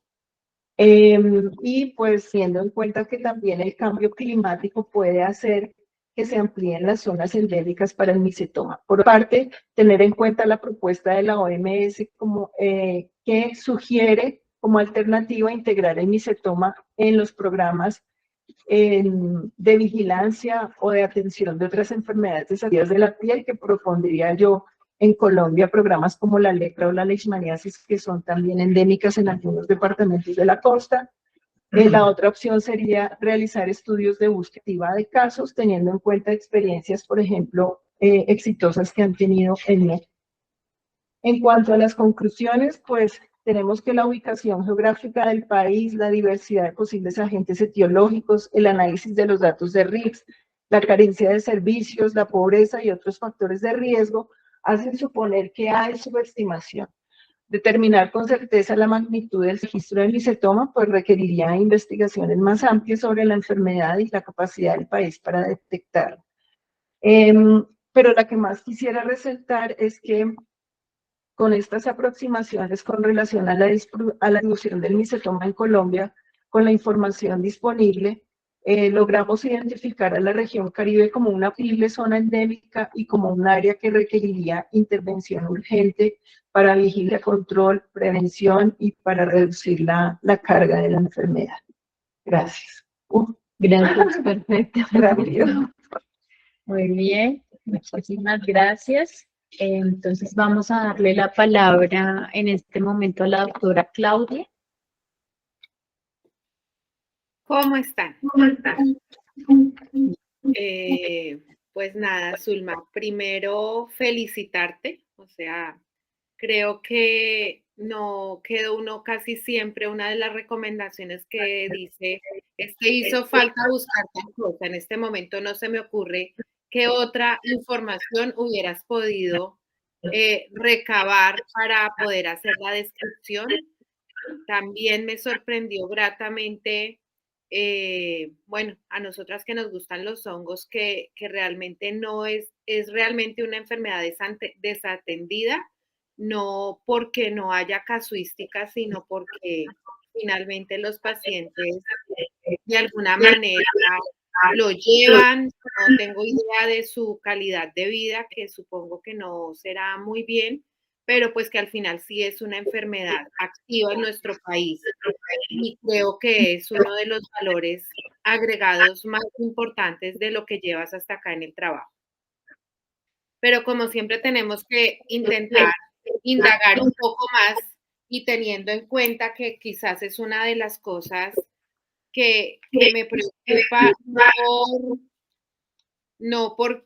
Y pues teniendo en cuenta que también el cambio climático puede hacer que se amplíen las zonas endémicas para el micetoma. Por parte, tener en cuenta la propuesta de la OMS como, que sugiere como alternativa integrar el micetoma en los programas de vigilancia o de atención de otras enfermedades desarrolladas de la piel, que propondría yo en Colombia programas como la lepra o la leishmaniasis, que son también endémicas en algunos departamentos de la costa. La otra opción sería realizar estudios de búsqueda activa de casos, teniendo en cuenta experiencias, por ejemplo, exitosas que han tenido en México. En cuanto a las conclusiones, pues tenemos que la ubicación geográfica del país, la diversidad de posibles agentes etiológicos, el análisis de los datos de RICS, la carencia de servicios, la pobreza y otros factores de riesgo hacen suponer que hay subestimación. Determinar con certeza la magnitud del registro del micetoma pues requeriría investigaciones más amplias sobre la enfermedad y la capacidad del país para detectarla. Pero la que más quisiera resaltar es que con estas aproximaciones con relación a la distribución del micetoma en Colombia, con la información disponible, logramos identificar a la región Caribe como una posible zona endémica y como un área que requeriría intervención urgente para vigilancia, control, prevención y para reducir la carga de la enfermedad. Gracias. Gracias, perfecto. Rápido. Muy bien, muchísimas gracias. Entonces vamos a darle la palabra en este momento a la doctora Claudia. ¿Cómo están? Pues nada, Zulma, primero felicitarte, o sea, creo que no quedó uno casi siempre, una de las recomendaciones que dice es que hizo falta buscar tal cosa, en este momento no se me ocurre qué otra información hubieras podido recabar para poder hacer la descripción. También me sorprendió gratamente, bueno, a nosotras que nos gustan los hongos, que realmente no es realmente una enfermedad desatendida, no porque no haya casuística, sino porque finalmente los pacientes de alguna manera lo llevan, no tengo idea de su calidad de vida, que supongo que no será muy bien, pero pues que al final sí es una enfermedad activa en nuestro país y creo que es uno de los valores agregados más importantes de lo que llevas hasta acá en el trabajo. Pero como siempre tenemos que intentar indagar un poco más y teniendo en cuenta que quizás es una de las cosas que me preocupa, no por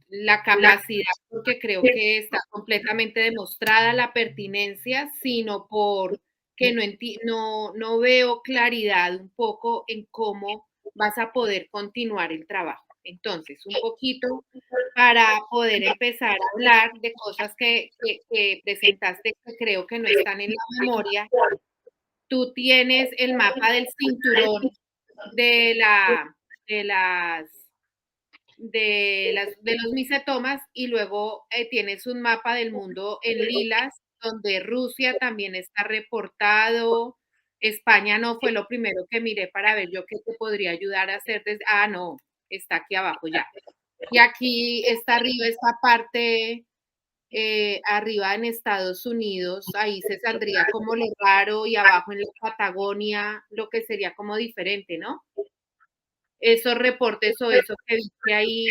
la capacidad, porque creo que está completamente demostrada la pertinencia, sino por que no veo claridad un poco en cómo vas a poder continuar el trabajo. Entonces, un poquito para poder empezar a hablar de cosas que presentaste que creo que no están en la memoria. Tú tienes el mapa del cinturón de las de los micetomas, y luego tienes un mapa del mundo en lilas, donde Rusia también está reportado. España no fue lo primero que miré para ver yo qué te podría ayudar a hacer desde, no, está aquí abajo ya. Y aquí está arriba esta parte, arriba en Estados Unidos, ahí se saldría como lo raro, y abajo en la Patagonia lo que sería como diferente, ¿no? Esos reportes o eso que viste ahí,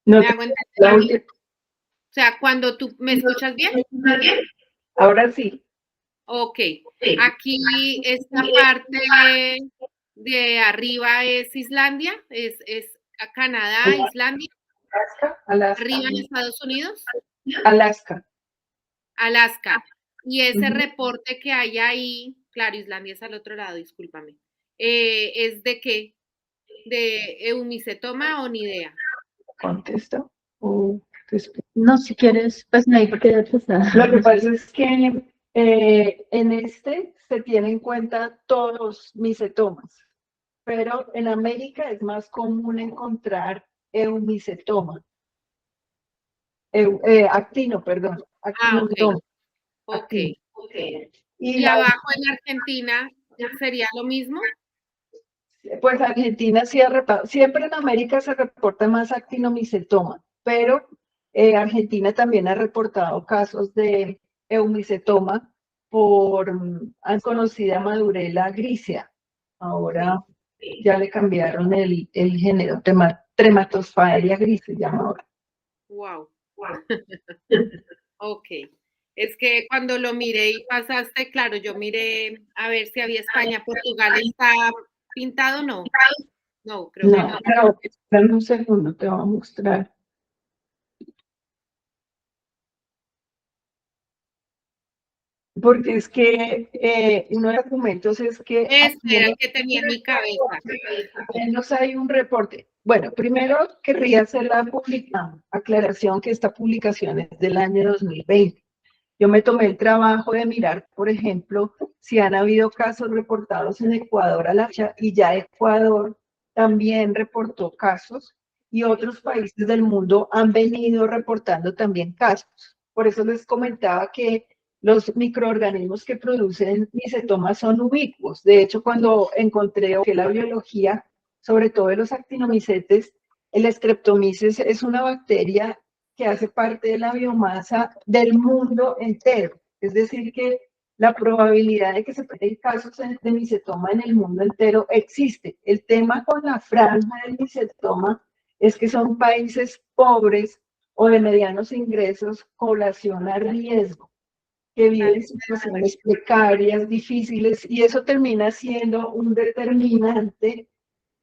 No ¿me te- hago entender? Claudia, O sea, cuando tú, ¿me escuchas bien? ahora sí. Ok, aquí esta parte de arriba es Islandia, es a Canadá, Islandia, Alaska, arriba en Estados Unidos, Alaska. Alaska. Y ese Ujú. reporte que hay ahí, claro, Islandia es al otro lado, discúlpame, ¿es de qué? ¿De eumicetoma o ni idea? Contesta. O te explico. No, si quieres, pues no hay porque ya te está. Lo que pasa es que en este se tienen en cuenta todos los micetomas, pero en América es más común encontrar eumicetoma, actino, perdón, Ok, actinomicetoma, ok. actino. Y Y abajo en Argentina, ¿sería lo mismo? pues Argentina sí ha reportado, siempre en América se reporta más actinomicetoma, pero Argentina también ha reportado casos de eumicetoma por conocida Madurella grisea. Ahora ya le cambiaron el género, Trematosfaeria gris se llama ahora. Wow. Ok. Es que cuando lo miré y pasaste, claro, yo miré a ver si había España, Portugal está pintado, ¿no? No, creo que no. No, dame un segundo, te voy a mostrar. Porque es que uno de los argumentos es que Este era el que tenía en mi cabeza. al menos hay un reporte. Bueno, primero querría hacer la aclaración que esta publicación es del año 2020. Yo me tomé el trabajo de mirar, por ejemplo, si han habido casos reportados en Ecuador a la fecha, y ya Ecuador también reportó casos y otros países del mundo han venido reportando también casos. Por eso les comentaba que los microorganismos que producen micetomas son ubicuos. De hecho, cuando encontré que la biología, sobre todo de los actinomicetes, el Streptomyces es una bacteria que hace parte de la biomasa del mundo entero. Es decir, que la probabilidad de que se den casos de micetoma en el mundo entero existe. El tema con la franja del micetoma es que son países pobres o de medianos ingresos, población a riesgo, que viven situaciones precarias, difíciles, y eso termina siendo un determinante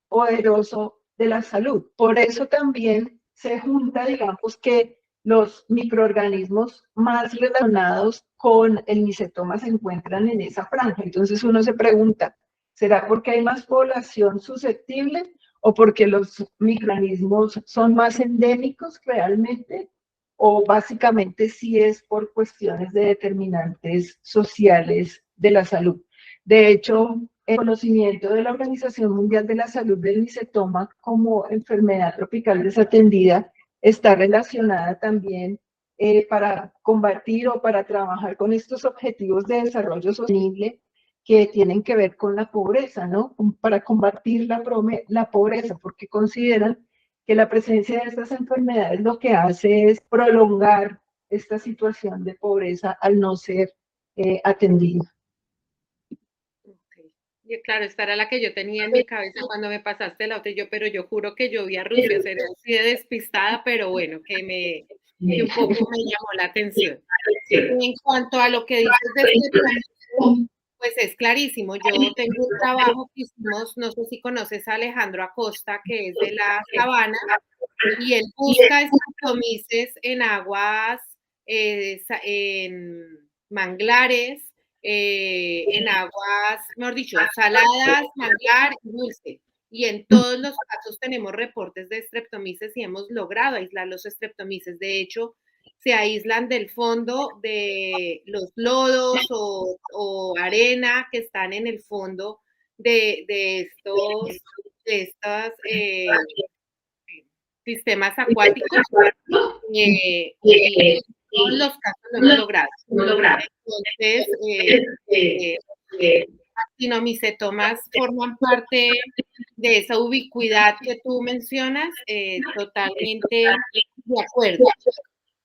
poderoso de la salud. Por eso también se junta, digamos, que los microorganismos más relacionados con el micetoma se encuentran en esa franja. Entonces uno se pregunta, ¿será porque hay más población susceptible o porque los microorganismos son más endémicos realmente? O básicamente sí es por cuestiones de determinantes sociales de la salud. De hecho, el conocimiento de la Organización Mundial de la Salud del micetoma como enfermedad tropical desatendida está relacionada también para combatir o para trabajar con estos objetivos de desarrollo sostenible que tienen que ver con la pobreza, ¿no? Para combatir la pobreza, porque consideran que la presencia de estas enfermedades lo que hace es prolongar esta situación de pobreza al no ser atendida. Okay. Y claro, esta era la que yo tenía en mi cabeza cuando me pasaste la otra, y yo, pero yo juro que yo vi a Rusia, ser así de despistada, pero bueno, que un poco me llamó la atención. En cuanto a lo que dices de este, pues es clarísimo. Yo tengo un trabajo que hicimos, no sé si conoces a Alejandro Acosta, que es de la Sabana, y él busca Streptomyces en aguas, en manglares, en aguas, mejor dicho, saladas, manglar y dulce. Y en todos los casos tenemos reportes de Streptomyces y hemos logrado aislar los Streptomyces. De hecho, se aíslan del fondo de los lodos o arena que están en el fondo de estos sistemas acuáticos y todos los casos lo hemos logrado. Entonces, actinomicetomas forman parte de esa ubicuidad que tú mencionas, totalmente de acuerdo.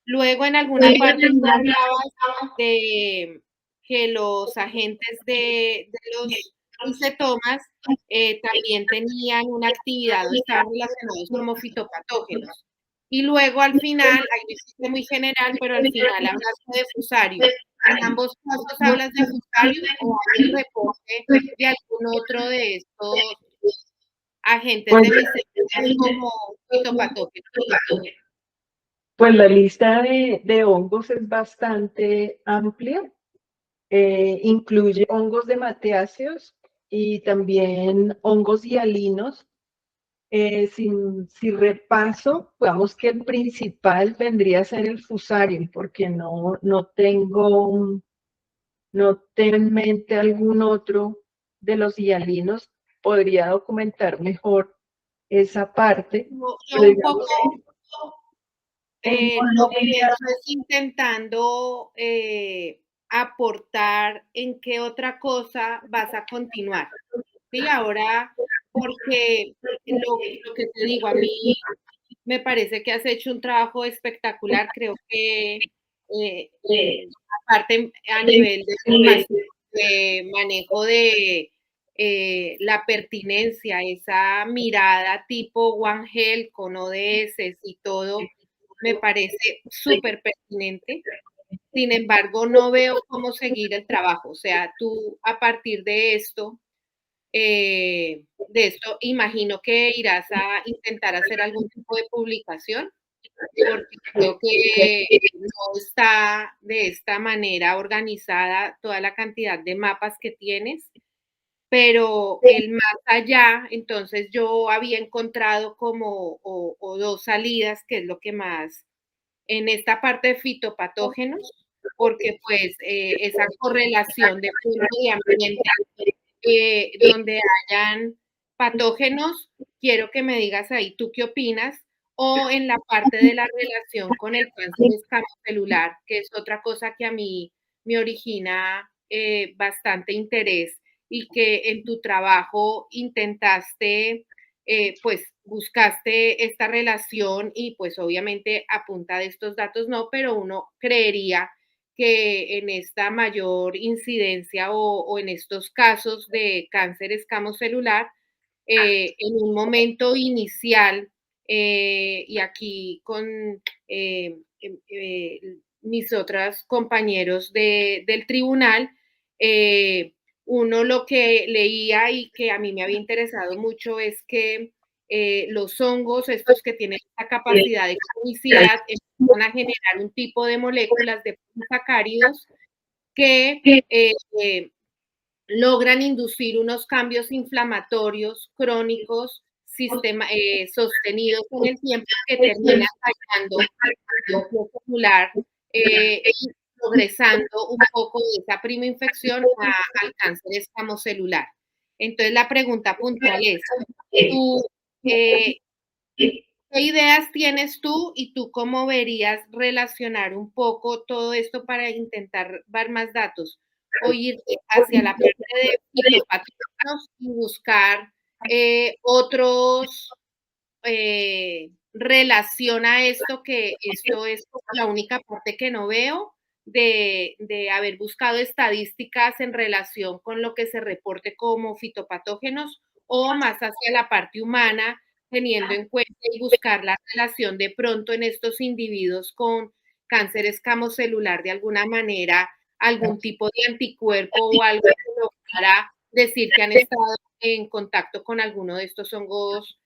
Luego, en alguna parte hablabas de que los agentes de los micetomas también tenían una actividad o estaban relacionados como fitopatógenos. Y luego, al final, ahí lo hiciste muy general, pero al final hablaste de fusario. ¿En ambos casos hablas de fusario o hay un reporte de algún otro de estos agentes de micetomas como fitopatógenos? Pues la lista de hongos es bastante amplia. Incluye hongos de mateáceos y también hongos hialinos. Si repaso, digamos que el principal vendría a ser el fusarium, porque no tengo en mente algún otro de los hialinos. Podría documentar mejor esa parte. Yo un poco lo pienso es intentando aportar en qué otra cosa vas a continuar. Sí, ahora, porque lo que te digo, a mí me parece que has hecho un trabajo espectacular, creo que aparte a nivel de formación, de manejo de la pertinencia, esa mirada tipo One Health con ODS y todo, me parece súper pertinente. Sin embargo, no veo cómo seguir el trabajo. O sea, tú a partir de esto, imagino que irás a intentar hacer algún tipo de publicación, porque creo que no está de esta manera organizada toda la cantidad de mapas que tienes, pero el más allá, entonces yo había encontrado como o dos salidas, que es lo que más en esta parte de fitopatógenos, porque pues esa correlación de punto de ambiente donde hayan patógenos, quiero que me digas ahí tú qué opinas, o en la parte de la relación con el cáncer escamocelular, que es otra cosa que a mí me origina bastante interés y que en tu trabajo intentaste, pues buscaste esta relación y pues obviamente a punta de estos datos no, pero uno creería que en esta mayor incidencia o en estos casos de cáncer escamocelular, en un momento inicial, y aquí con mis otros compañeros del tribunal, uno lo que leía y que a mí me había interesado mucho es que los hongos, estos que tienen esta capacidad de cronicidad, empiezan a generar un tipo de moléculas de polisacáridos que logran inducir unos cambios inflamatorios crónicos sostenidos en el tiempo que terminan dañando el núcleo celular y progresando un poco de esa prima infección al cáncer escamocelular. Entonces la pregunta puntual es, ¿tú, ¿qué ideas tienes tú y tú cómo verías relacionar un poco todo esto para intentar dar más datos? O ir hacia la parte de fitopatógenos y buscar otros relación a esto, que esto es la única parte que no veo de haber buscado estadísticas en relación con lo que se reporte como fitopatógenos o más hacia la parte humana, teniendo en cuenta y buscar la relación de pronto en estos individuos con cáncer escamocelular de alguna manera, algún tipo de anticuerpo o algo para decir que han estado en contacto con alguno de estos hongos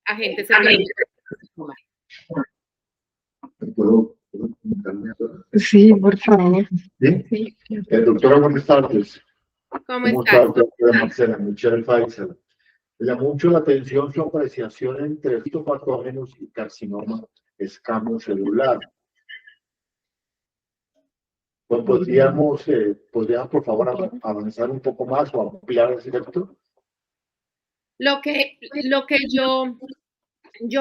agentes económicos. ¿Puedo comentarme eso? Sí, por favor. ¿Sí? Doctora, buenas tardes. ¿Cómo estás? Doctora Marcela Michelle Faisal. Me llamó mucho la atención su apreciación entre fitopatógenos y carcinoma escamocelular. Pues podríamos por favor avanzar un poco más o ampliar ese sector. Lo que yo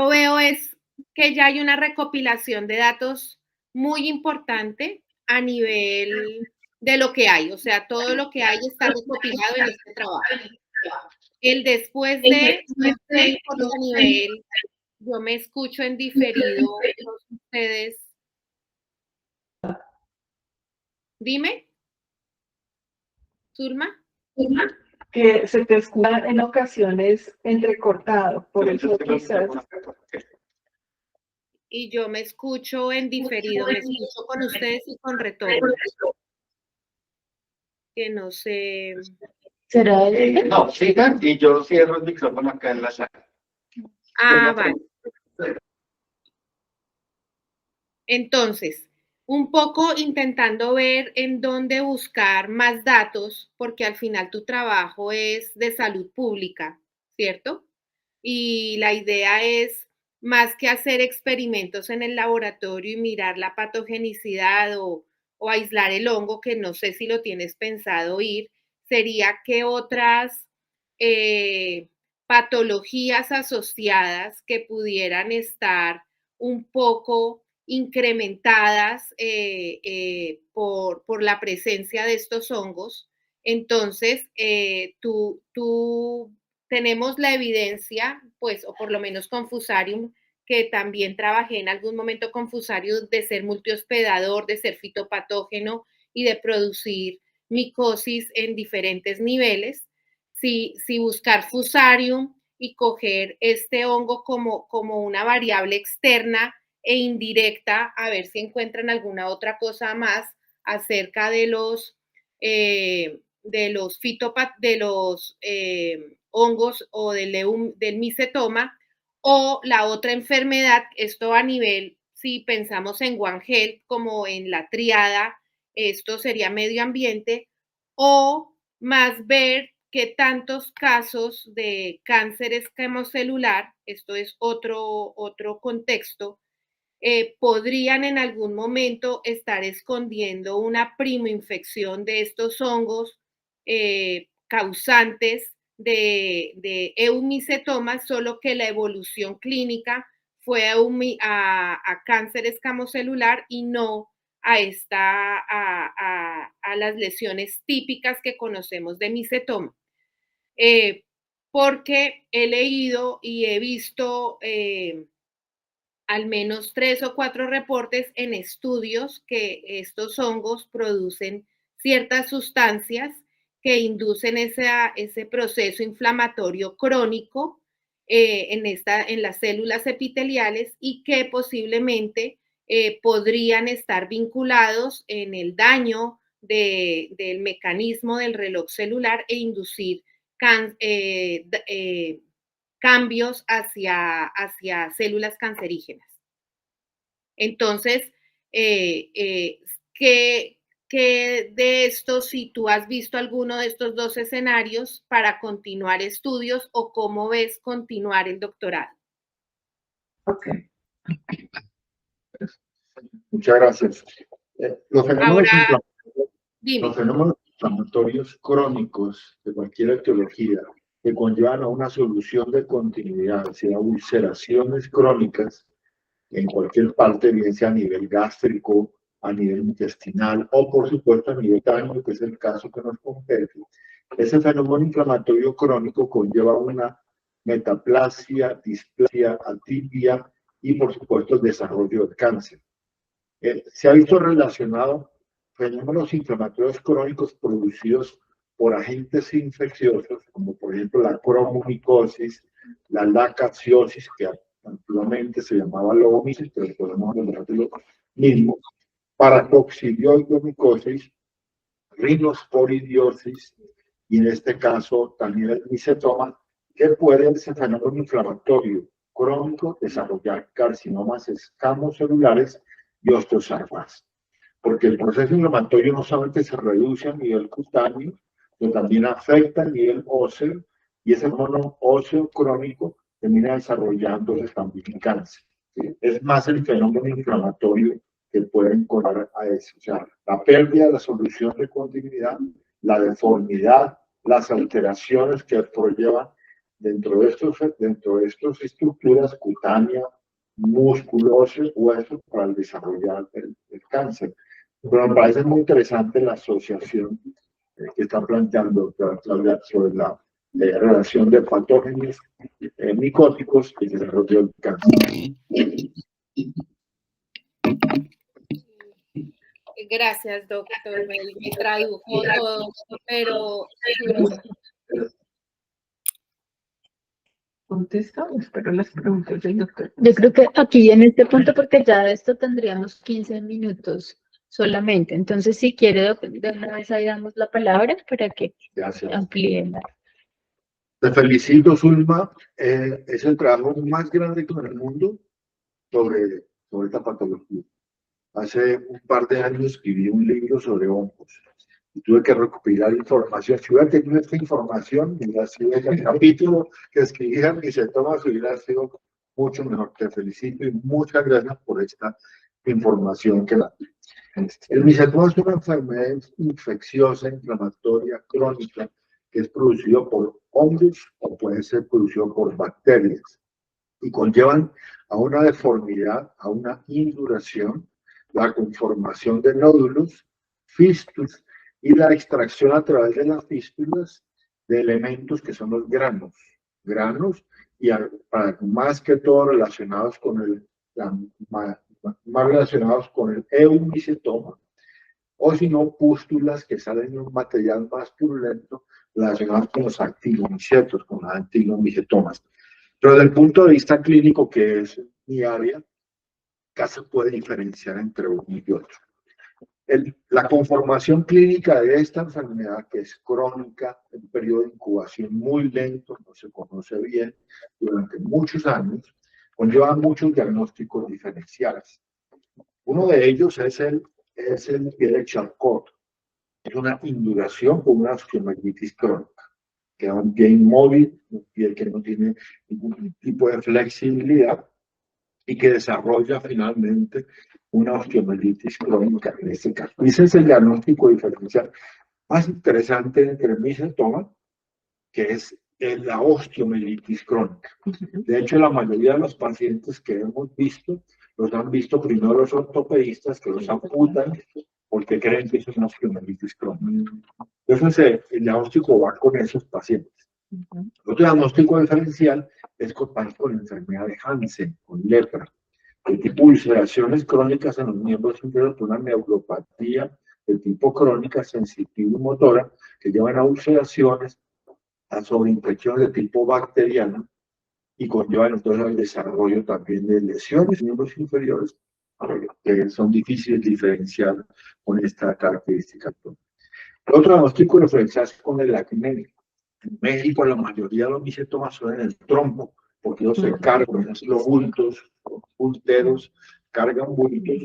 veo es que ya hay una recopilación de datos muy importante a nivel de lo que hay, o sea, todo lo que hay está recopilado en este trabajo. El después de, no sé, por a nivel, yo me escucho en diferido, todos ustedes. Dime, Zulma. Que se te escucha en ocasiones entrecortado, por eso quizás. Y yo me escucho en diferido, me escucho con ustedes y con retorno. Que no sé. ¿Será ella? No, sigan y yo cierro el micrófono acá en la sala. Ah, vale. Entonces, un poco intentando ver en dónde buscar más datos, porque al final tu trabajo es de salud pública, ¿cierto? Y la idea es, más que hacer experimentos en el laboratorio y mirar la patogenicidad o aislar el hongo, que no sé si lo tienes pensado ir, sería que otras patologías asociadas que pudieran estar un poco incrementadas por la presencia de estos hongos. Entonces, tenemos la evidencia, pues, o por lo menos con Fusarium, que también trabajé en algún momento con Fusarium, de ser multihospedador, de ser fitopatógeno y de producir micosis en diferentes niveles. Si buscar Fusarium y coger este hongo como una variable externa e indirecta, a ver si encuentran alguna otra cosa más acerca de los hongos o del micetoma, o la otra enfermedad, esto a nivel, si pensamos en One Health como en la triada, esto sería medio ambiente, o más ver qué tantos casos de cáncer esquemocelular, esto es otro contexto, podrían en algún momento estar escondiendo una primoinfección de estos hongos causantes de eumicetomas, solo que la evolución clínica fue a cáncer escamocelular y no a las lesiones típicas que conocemos de micetoma. Porque he leído y he visto al menos 3 o 4 reportes en estudios que estos hongos producen ciertas sustancias que inducen ese proceso inflamatorio crónico en las células epiteliales y que posiblemente podrían estar vinculados en el daño del mecanismo del reloj celular e inducir cambios hacia células cancerígenas. Entonces, ¿qué de esto, si tú has visto alguno de estos dos escenarios para continuar estudios o cómo ves continuar el doctorado? Ok. Muchas gracias. Los fenómenos inflamatorios crónicos de cualquier etiología que conllevan a una solución de continuidad, sea ulceraciones crónicas en cualquier parte, bien sea a nivel gástrico, a nivel intestinal o por supuesto a nivel cutáneo, que es el caso que nos compete. Ese fenómeno inflamatorio crónico conlleva una metaplasia, displasia, atipia y por supuesto el desarrollo del cáncer. Se ha visto relacionado fenómenos inflamatorios crónicos producidos por agentes infecciosos, como por ejemplo la cromomicosis, la lacaciosis, que antiguamente se llamaba lobomicosis, pero podemos hablar de lo mismo, paracoccidioidomicosis, rinosporidiosis, y en este caso también el micetoma, que puede ese fenómeno inflamatorio crónico desarrollar carcinomas escamocelulares y osteosarcomas. Porque el proceso inflamatorio no solamente se reduce a nivel cutáneo, pero también afecta a nivel óseo, y ese fenómeno óseo crónico termina desarrollándose también en cáncer. Es más el fenómeno inflamatorio que pueden correr a eso. O sea, la pérdida de la solución de continuidad, la deformidad, las alteraciones que prolleva dentro de estas estructuras cutáneas, músculos, huesos para el desarrollar el cáncer. Pero me parece muy interesante la asociación que está planteando doctora Claudia sobre la relación de patógenos micóticos y desarrollo del cáncer. Gracias, doctor. Me tradujo todo, pero ¿Contesto? Espero las preguntas del doctor. yo creo que aquí en este punto, porque ya de esto tendríamos 15 minutos solamente. Entonces, si quiere, de una vez ahí damos la palabra para que Gracias. amplíen. Te felicito, Zulma. Es el trabajo más grande que en el mundo sobre esta patología. Hace un par de años escribí un libro sobre hongos y tuve que recopilar información. Si hubiera tenido esta información, hubiera sido el capítulo que escribí en Micetómas, hubiera sido mucho mejor. Te felicito y muchas gracias por esta información que da. El micetoma es una enfermedad infecciosa, inflamatoria, crónica, que es producido por hongos o puede ser producido por bacterias y conllevan a una deformidad, a una induración, la conformación de nódulos, fístulas y la extracción a través de las fístulas de elementos que son los granos y más que todo relacionados con más relacionados con el eumicetoma, o si no, pústulas que salen de un material más purulento relacionados con los actinomicetos, con los actinomicetomas. Pero desde el punto de vista clínico, que es mi área, acá se puede diferenciar entre uno y otro. La conformación clínica de esta enfermedad, que es crónica, en periodo de incubación muy lento, no se conoce bien, durante muchos años, conlleva muchos diagnósticos diferenciales. Uno de ellos es el piel de Charcot. Es una induración con una osteomelitis crónica, que es un pie inmóvil, un pie que no tiene ningún tipo de flexibilidad y que desarrolla finalmente una osteomelitis crónica en este caso. Ese es el diagnóstico diferencial más interesante entre el micetoma, que es la osteomelitis crónica. De hecho, la mayoría de los pacientes que hemos visto, los han visto primero los ortopedistas, que los amputan porque creen que eso es una osteomelitis crónica. Entonces, el diagnóstico va con esos pacientes. Otro diagnóstico diferencial es con enfermedad de Hansen, con lepra, de tipo ulceraciones crónicas en los miembros inferiores por una neuropatía de tipo crónica, sensitiva y motora, que llevan a ulceraciones, a sobreinfecciones de tipo bacteriano y conllevan entonces al desarrollo también de lesiones en miembros inferiores que son difíciles de diferenciar con esta característica. Otro diagnóstico diferencial es con el acné. En México la mayoría de los micetomas son en el trompo, porque ellos se cargan, los bultos, los punteros cargan bultos,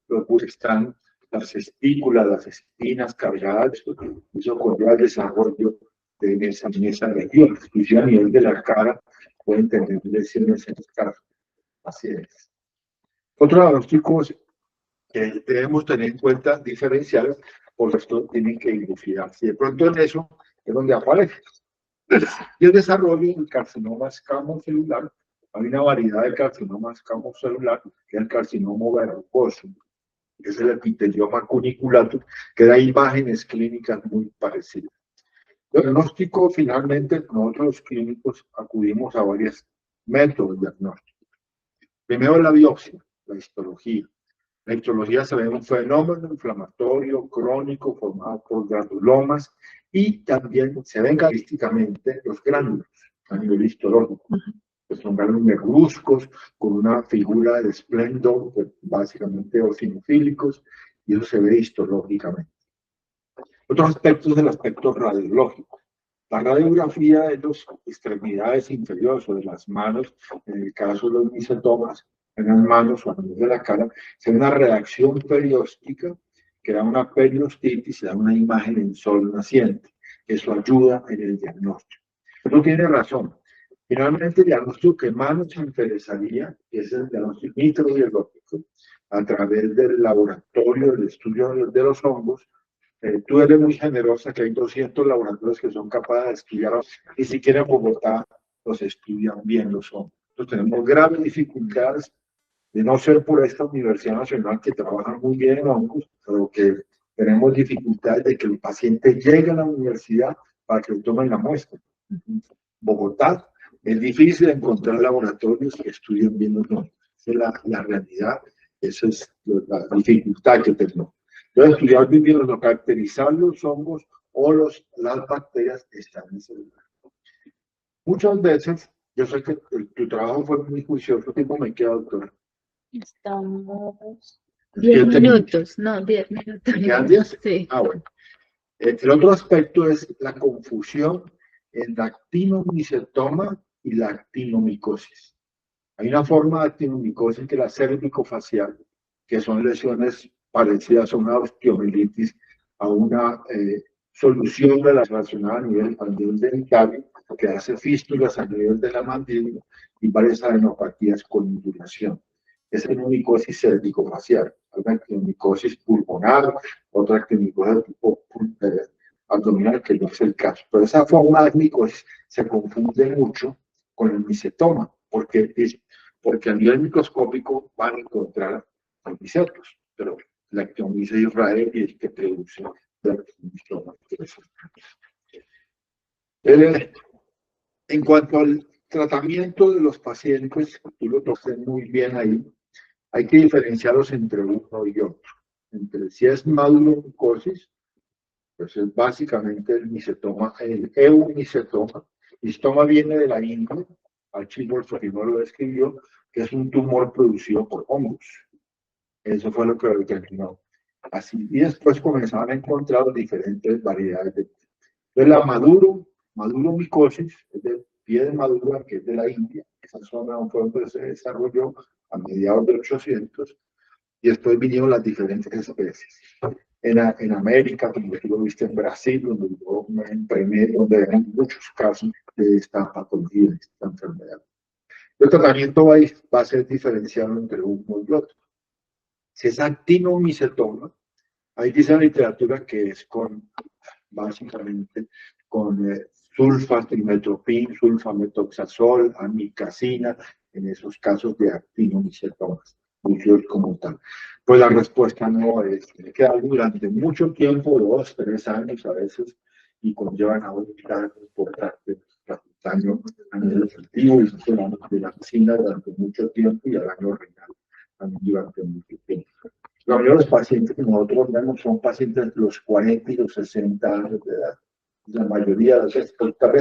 los bultos están las espículas, las espinas cargadas, eso conlleva el desarrollo de esa región, inclusive a nivel de la cara pueden tener lesiones en el cara. Así es. Otro diagnóstico que debemos tener en cuenta diferenciales, por esto tienen que dilucidarse. De pronto en eso es donde aparece. Y el desarrollo del carcinoma escamocelular, hay una variedad de carcinoma escamocelular, que es el carcinoma verrucoso, que es el epitelioma cuniculatum, que da imágenes clínicas muy parecidas. El diagnóstico, finalmente, nosotros los clínicos acudimos a varios métodos diagnósticos. Primero la biopsia, la histología. La histología se ve un fenómeno inflamatorio crónico formado por granulomas y también se ven característicamente los gránulos a nivel histológico. Pues son gránulos negruzcos con una figura de esplendor, básicamente eosinofílicos, y eso se ve histológicamente. Otros aspectos del aspecto radiológico. La radiografía de las extremidades inferiores o de las manos, en el caso de los micetomas, en las manos o a nivel de la cara, se ve una reacción perióstica que da una periostitis y da una imagen en sol naciente. Eso ayuda en el diagnóstico. No tiene razón. Finalmente, el diagnóstico que más nos interesaría, que es el diagnóstico microbiológico, a través del laboratorio, del estudio de los hongos. Tú eres muy generosa, que hay 200 laboratorios que son capaces de estudiar, ni siquiera en Bogotá los estudian bien los hongos. Entonces tenemos graves dificultades, de no ser por esta Universidad Nacional que trabaja muy bien en hongos, pero que tenemos dificultades de que el paciente llegue a la universidad para que le tomen la muestra. En Bogotá es difícil encontrar laboratorios que estudien bien los hongos. Esa es la realidad, esa es la dificultad que tenemos. Entonces, estudiar bien los caracterizar los hongos o las bacterias están en ese lugar. Muchas veces, yo sé que tu trabajo fue muy juicioso, ¿qué tiempo me queda, doctora? Estamos 10 minutos, no, 10 minutos. ¿Me quedan 10? Sí. Ah, bueno. El otro aspecto es la confusión en la actinomicetoma y la actinomicosis. Hay una forma de actinomicosis que es la cervicofacial, que son lesiones parecidas a una osteomielitis, a una solución relacionada a nivel dentario, que hace fístulas a nivel de la mandíbula y varias adenopatías con induración. Es una actinomicosis cervicofacial, una actinomicosis pulmonar, otra actinomicosis tipo abdominal, que no es el caso. Pero esa forma de actinomicosis se confunde mucho con el micetoma, porque a nivel microscópico van a encontrar micetos, pero la actinomicosis de Israel y el que produce la micetoma. En cuanto al tratamiento de los pacientes, tú lo tocaste muy bien ahí, hay que diferenciarlos entre uno y otro. Entre si es madulomicosis, pues es básicamente el micetoma, el eumicetoma. Micetoma viene de la India, Archibald Florino lo describió, que es un tumor producido por hongos. Eso fue lo que lo determinó. Así, y después comenzaban a encontrar diferentes variedades de. Entonces la madulomicosis, es del pie de Madura, que es de la India, esa zona fue donde se desarrolló a mediados de 800, y después vinieron las diferentes especies. En América, como tú lo viste en Brasil, donde yo me entrené, donde hay muchos casos de esta patología, de esta enfermedad. El tratamiento va a ser diferenciado entre uno y otro. Si es actinomicetoma, ahí dice la literatura que es básicamente con sulfatrimetopin, sulfametoxazol, amicacina, en esos casos de actinomicetomas, muchos como tal. Pues la respuesta no es, tiene que dar durante mucho tiempo, 2, 3 años a veces, y conllevan a un daño importante, daño a nivel efectivo y solamente de la medicina durante mucho tiempo y al daño renal también durante mucho tiempo. La mayoría de los pacientes que nosotros vemos son pacientes de los 40 y los 60 años de edad. La mayoría de veces,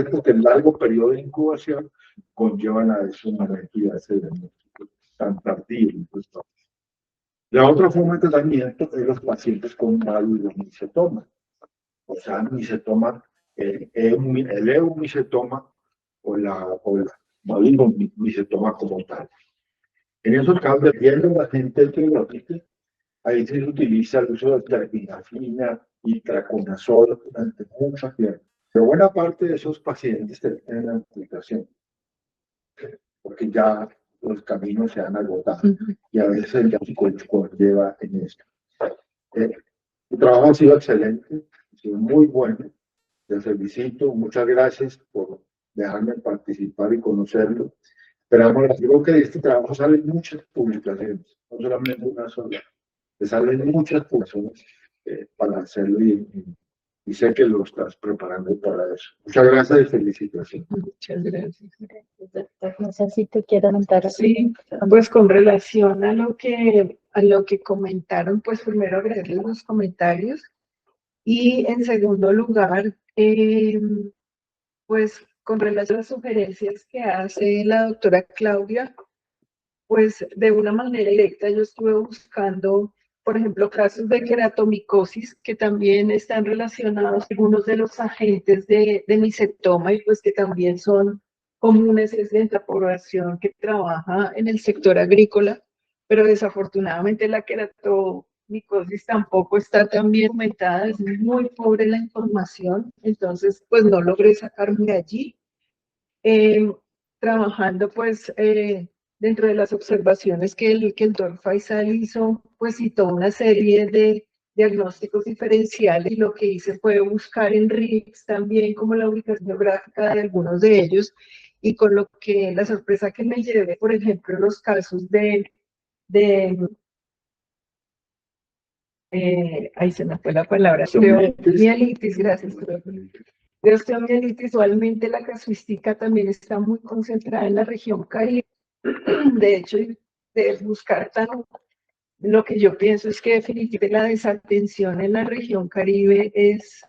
porque el largo periodo de incubación conllevan a ese momento y a ese diagnóstico tan tardío. La otra forma de tratamiento es los pacientes con madulomisetoma, o sea, micetoma, el eumicetoma o la madulomisetoma como tal. En esos casos, dependiendo de la gente heterológica, ahí se utiliza el uso de terpinafina y traconazol durante mucho tiempo. Pero buena parte de esos pacientes tienen la aplicación, porque ya los caminos se han agotado y a veces el diagnóstico lleva en esto. Tu trabajo ha sido excelente, ha sido muy bueno. Te felicito, muchas gracias por dejarme participar y conocerlo. Esperamos, digo que de este trabajo salen muchas publicaciones, no solamente una sola. Te salen muchas personas para hacerlo y sé que lo estás preparando para eso. Muchas gracias y felicitaciones. Muchas gracias. No sé si te quiero contar. Sí, pues con relación a lo que comentaron, pues primero agradecerles los comentarios y en segundo lugar, pues con relación a las sugerencias que hace la doctora Claudia, pues de una manera directa yo estuve buscando, por ejemplo, casos de queratomicosis que también están relacionados con algunos de los agentes de micetoma y pues que también son comunes en la población que trabaja en el sector agrícola, pero desafortunadamente la queratomicosis tampoco está tan bien documentada, es muy pobre la información, entonces pues no logré sacarme de allí. Trabajando pues dentro de las observaciones que el doctor Faisal hizo, pues citó una serie de diagnósticos diferenciales y lo que hice fue buscar en RICS también como la ubicación geográfica de algunos de ellos y con lo que la sorpresa que me llevé, por ejemplo, los casos de ahí se me fue la palabra, osteomielitis, gracias. De osteomielitis, usualmente la casuística también está muy concentrada en la región Caribe. De hecho, de buscar tan, lo que yo pienso es que definitivamente la desatención en la región Caribe es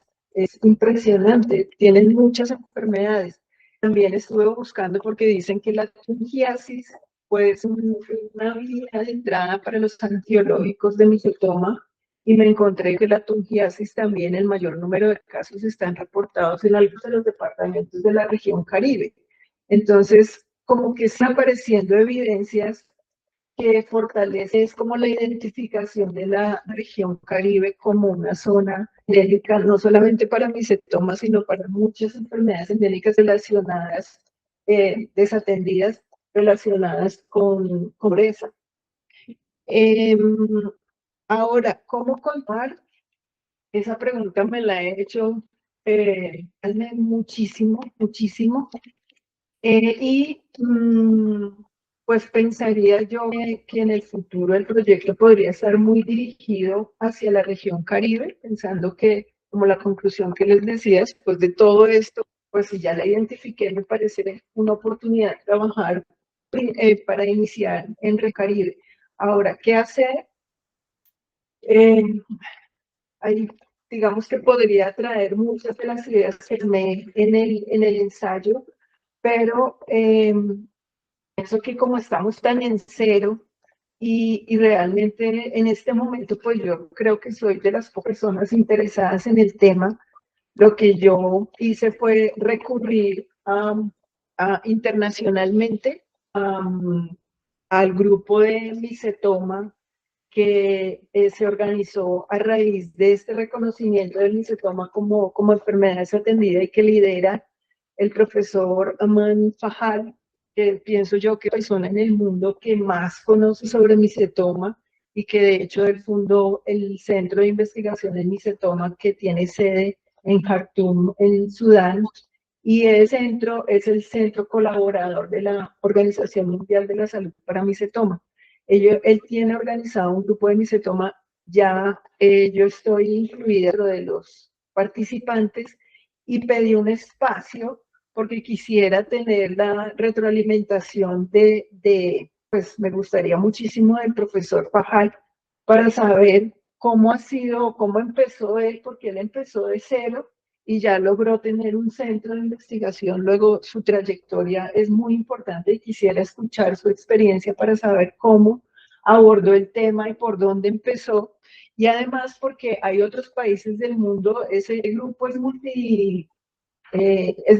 impresionante. Tienen muchas enfermedades. También estuve buscando porque dicen que la tungiasis puede ser una vía de entrada para los antibiológicos de misotoma y me encontré que la tungiasis también, el mayor número de casos están reportados en algunos de los departamentos de la región Caribe. Entonces, como que están apareciendo evidencias que fortalece es como la identificación de la región Caribe como una zona endémica, no solamente para misetomas, sino para muchas enfermedades endémicas relacionadas, desatendidas, relacionadas con pobreza. Ahora, ¿cómo contar? Esa pregunta me la he hecho muchísimo, muchísimo. Pues pensaría yo que en el futuro el proyecto podría estar muy dirigido hacia la región Caribe, pensando que, como la conclusión que les decía, después de todo esto, pues si ya la identifiqué, me parece una oportunidad de trabajar para iniciar en Recaribe. Ahora, ¿qué hacer? Ahí, digamos que podría traer muchas de las ideas que me en el ensayo, pero pienso que como estamos tan en cero y realmente en este momento, pues yo creo que soy de las personas interesadas en el tema, lo que yo hice fue recurrir internacionalmente al grupo de Misotoma que se organizó a raíz de este reconocimiento del misotoma como enfermedad desatendida y que lidera el profesor Aman Fahal, que pienso yo que es la persona en el mundo que más conoce sobre misotoma y que de hecho él fundó el Centro de Investigación del Misotoma que tiene sede en Khartoum, en Sudán, y el centro es el centro colaborador de la Organización Mundial de la Salud para Misotoma. Él tiene organizado un grupo de misotoma, ya yo estoy incluida dentro de los participantes y pedí un espacio porque quisiera tener la retroalimentación pues me gustaría muchísimo del profesor Fajal para saber cómo ha sido, cómo empezó él, porque él empezó de cero y ya logró tener un centro de investigación. Luego su trayectoria es muy importante y quisiera escuchar su experiencia para saber cómo abordó el tema y por dónde empezó. Y además porque hay otros países del mundo, ese grupo es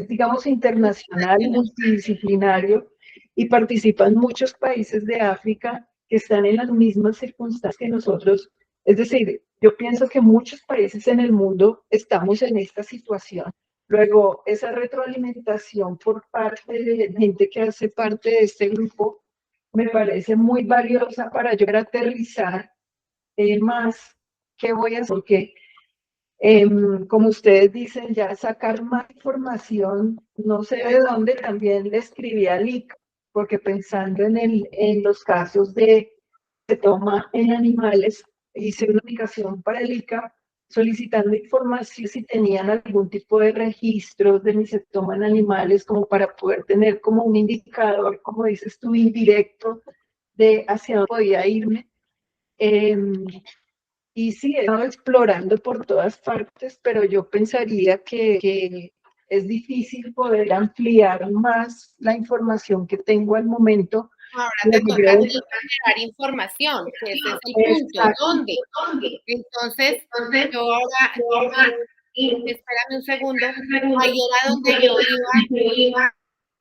digamos internacional, multidisciplinario y participan muchos países de África que están en las mismas circunstancias que nosotros. Es decir, yo pienso que muchos países en el mundo estamos en esta situación. Luego, esa retroalimentación por parte de gente que hace parte de este grupo me parece muy valiosa para yo aterrizar más qué voy a hacer, porque como ustedes dicen, ya sacar más información, no sé de dónde, también le escribí al ICA, porque pensando en los casos de se toma en animales, hice una aplicación para el ICA solicitando información si tenían algún tipo de registros de misotoma en animales, como para poder tener como un indicador, como dices tú, indirecto de hacia dónde podía irme. Y sí, he estado explorando por todas partes, pero yo pensaría que es difícil poder ampliar más la información que tengo al momento. Ahora te toca a ti generar información, que ese es el punto. ¿Dónde? Entonces, yo ahora, espérame un segundo, ahí era donde yo iba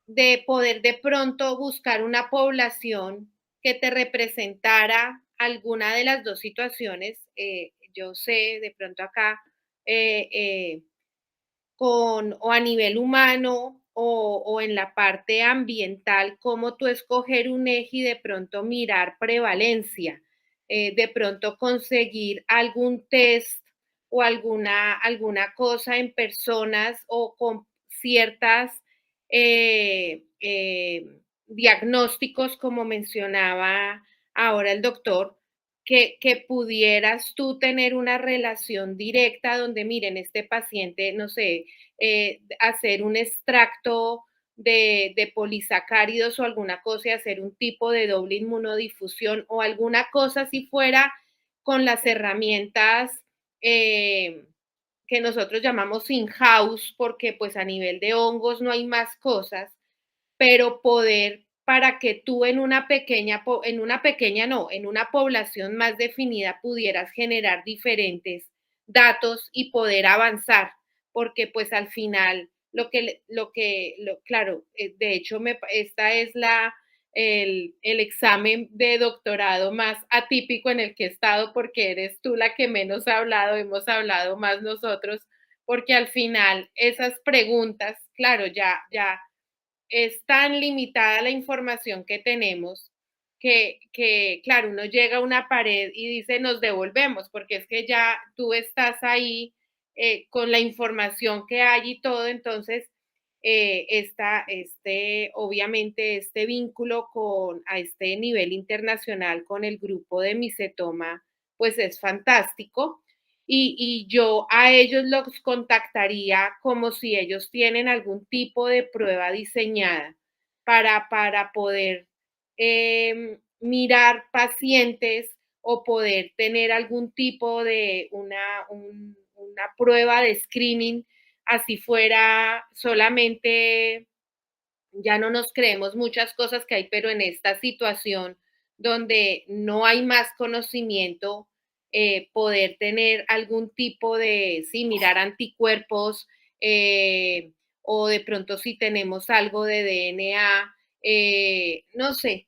de poder de pronto buscar una población que te representara alguna de las dos situaciones. Yo sé de pronto acá o a nivel humano o en la parte ambiental, cómo tú escoger un eje y de pronto mirar prevalencia, de pronto conseguir algún test o alguna cosa en personas o con ciertas diagnósticos, como mencionaba ahora el doctor, que pudieras tú tener una relación directa donde, miren, este paciente, no sé, hacer un extracto de polisacáridos o alguna cosa y hacer un tipo de doble inmunodifusión o alguna cosa si fuera con las herramientas que nosotros llamamos in-house, porque pues a nivel de hongos no hay más cosas, pero poder para que tú en una población más definida pudieras generar diferentes datos y poder avanzar, porque pues al final claro, de hecho esta es el examen de doctorado más atípico en el que he estado, porque eres tú la que menos ha hablado, hemos hablado más nosotros, porque al final esas preguntas, claro, ya es tan limitada la información que tenemos claro, uno llega a una pared y dice, nos devolvemos, porque es que ya tú estás ahí con la información que hay y todo, entonces obviamente este vínculo a este nivel internacional con el grupo de Mycetoma, pues es fantástico. Y yo a ellos los contactaría como si ellos tienen algún tipo de prueba diseñada para poder mirar pacientes o poder tener algún tipo de una prueba de screening, así fuera solamente, ya no nos creemos muchas cosas que hay, pero en esta situación donde no hay más conocimiento, poder tener algún tipo de, sí, mirar anticuerpos, o de pronto si tenemos algo de DNA, no sé,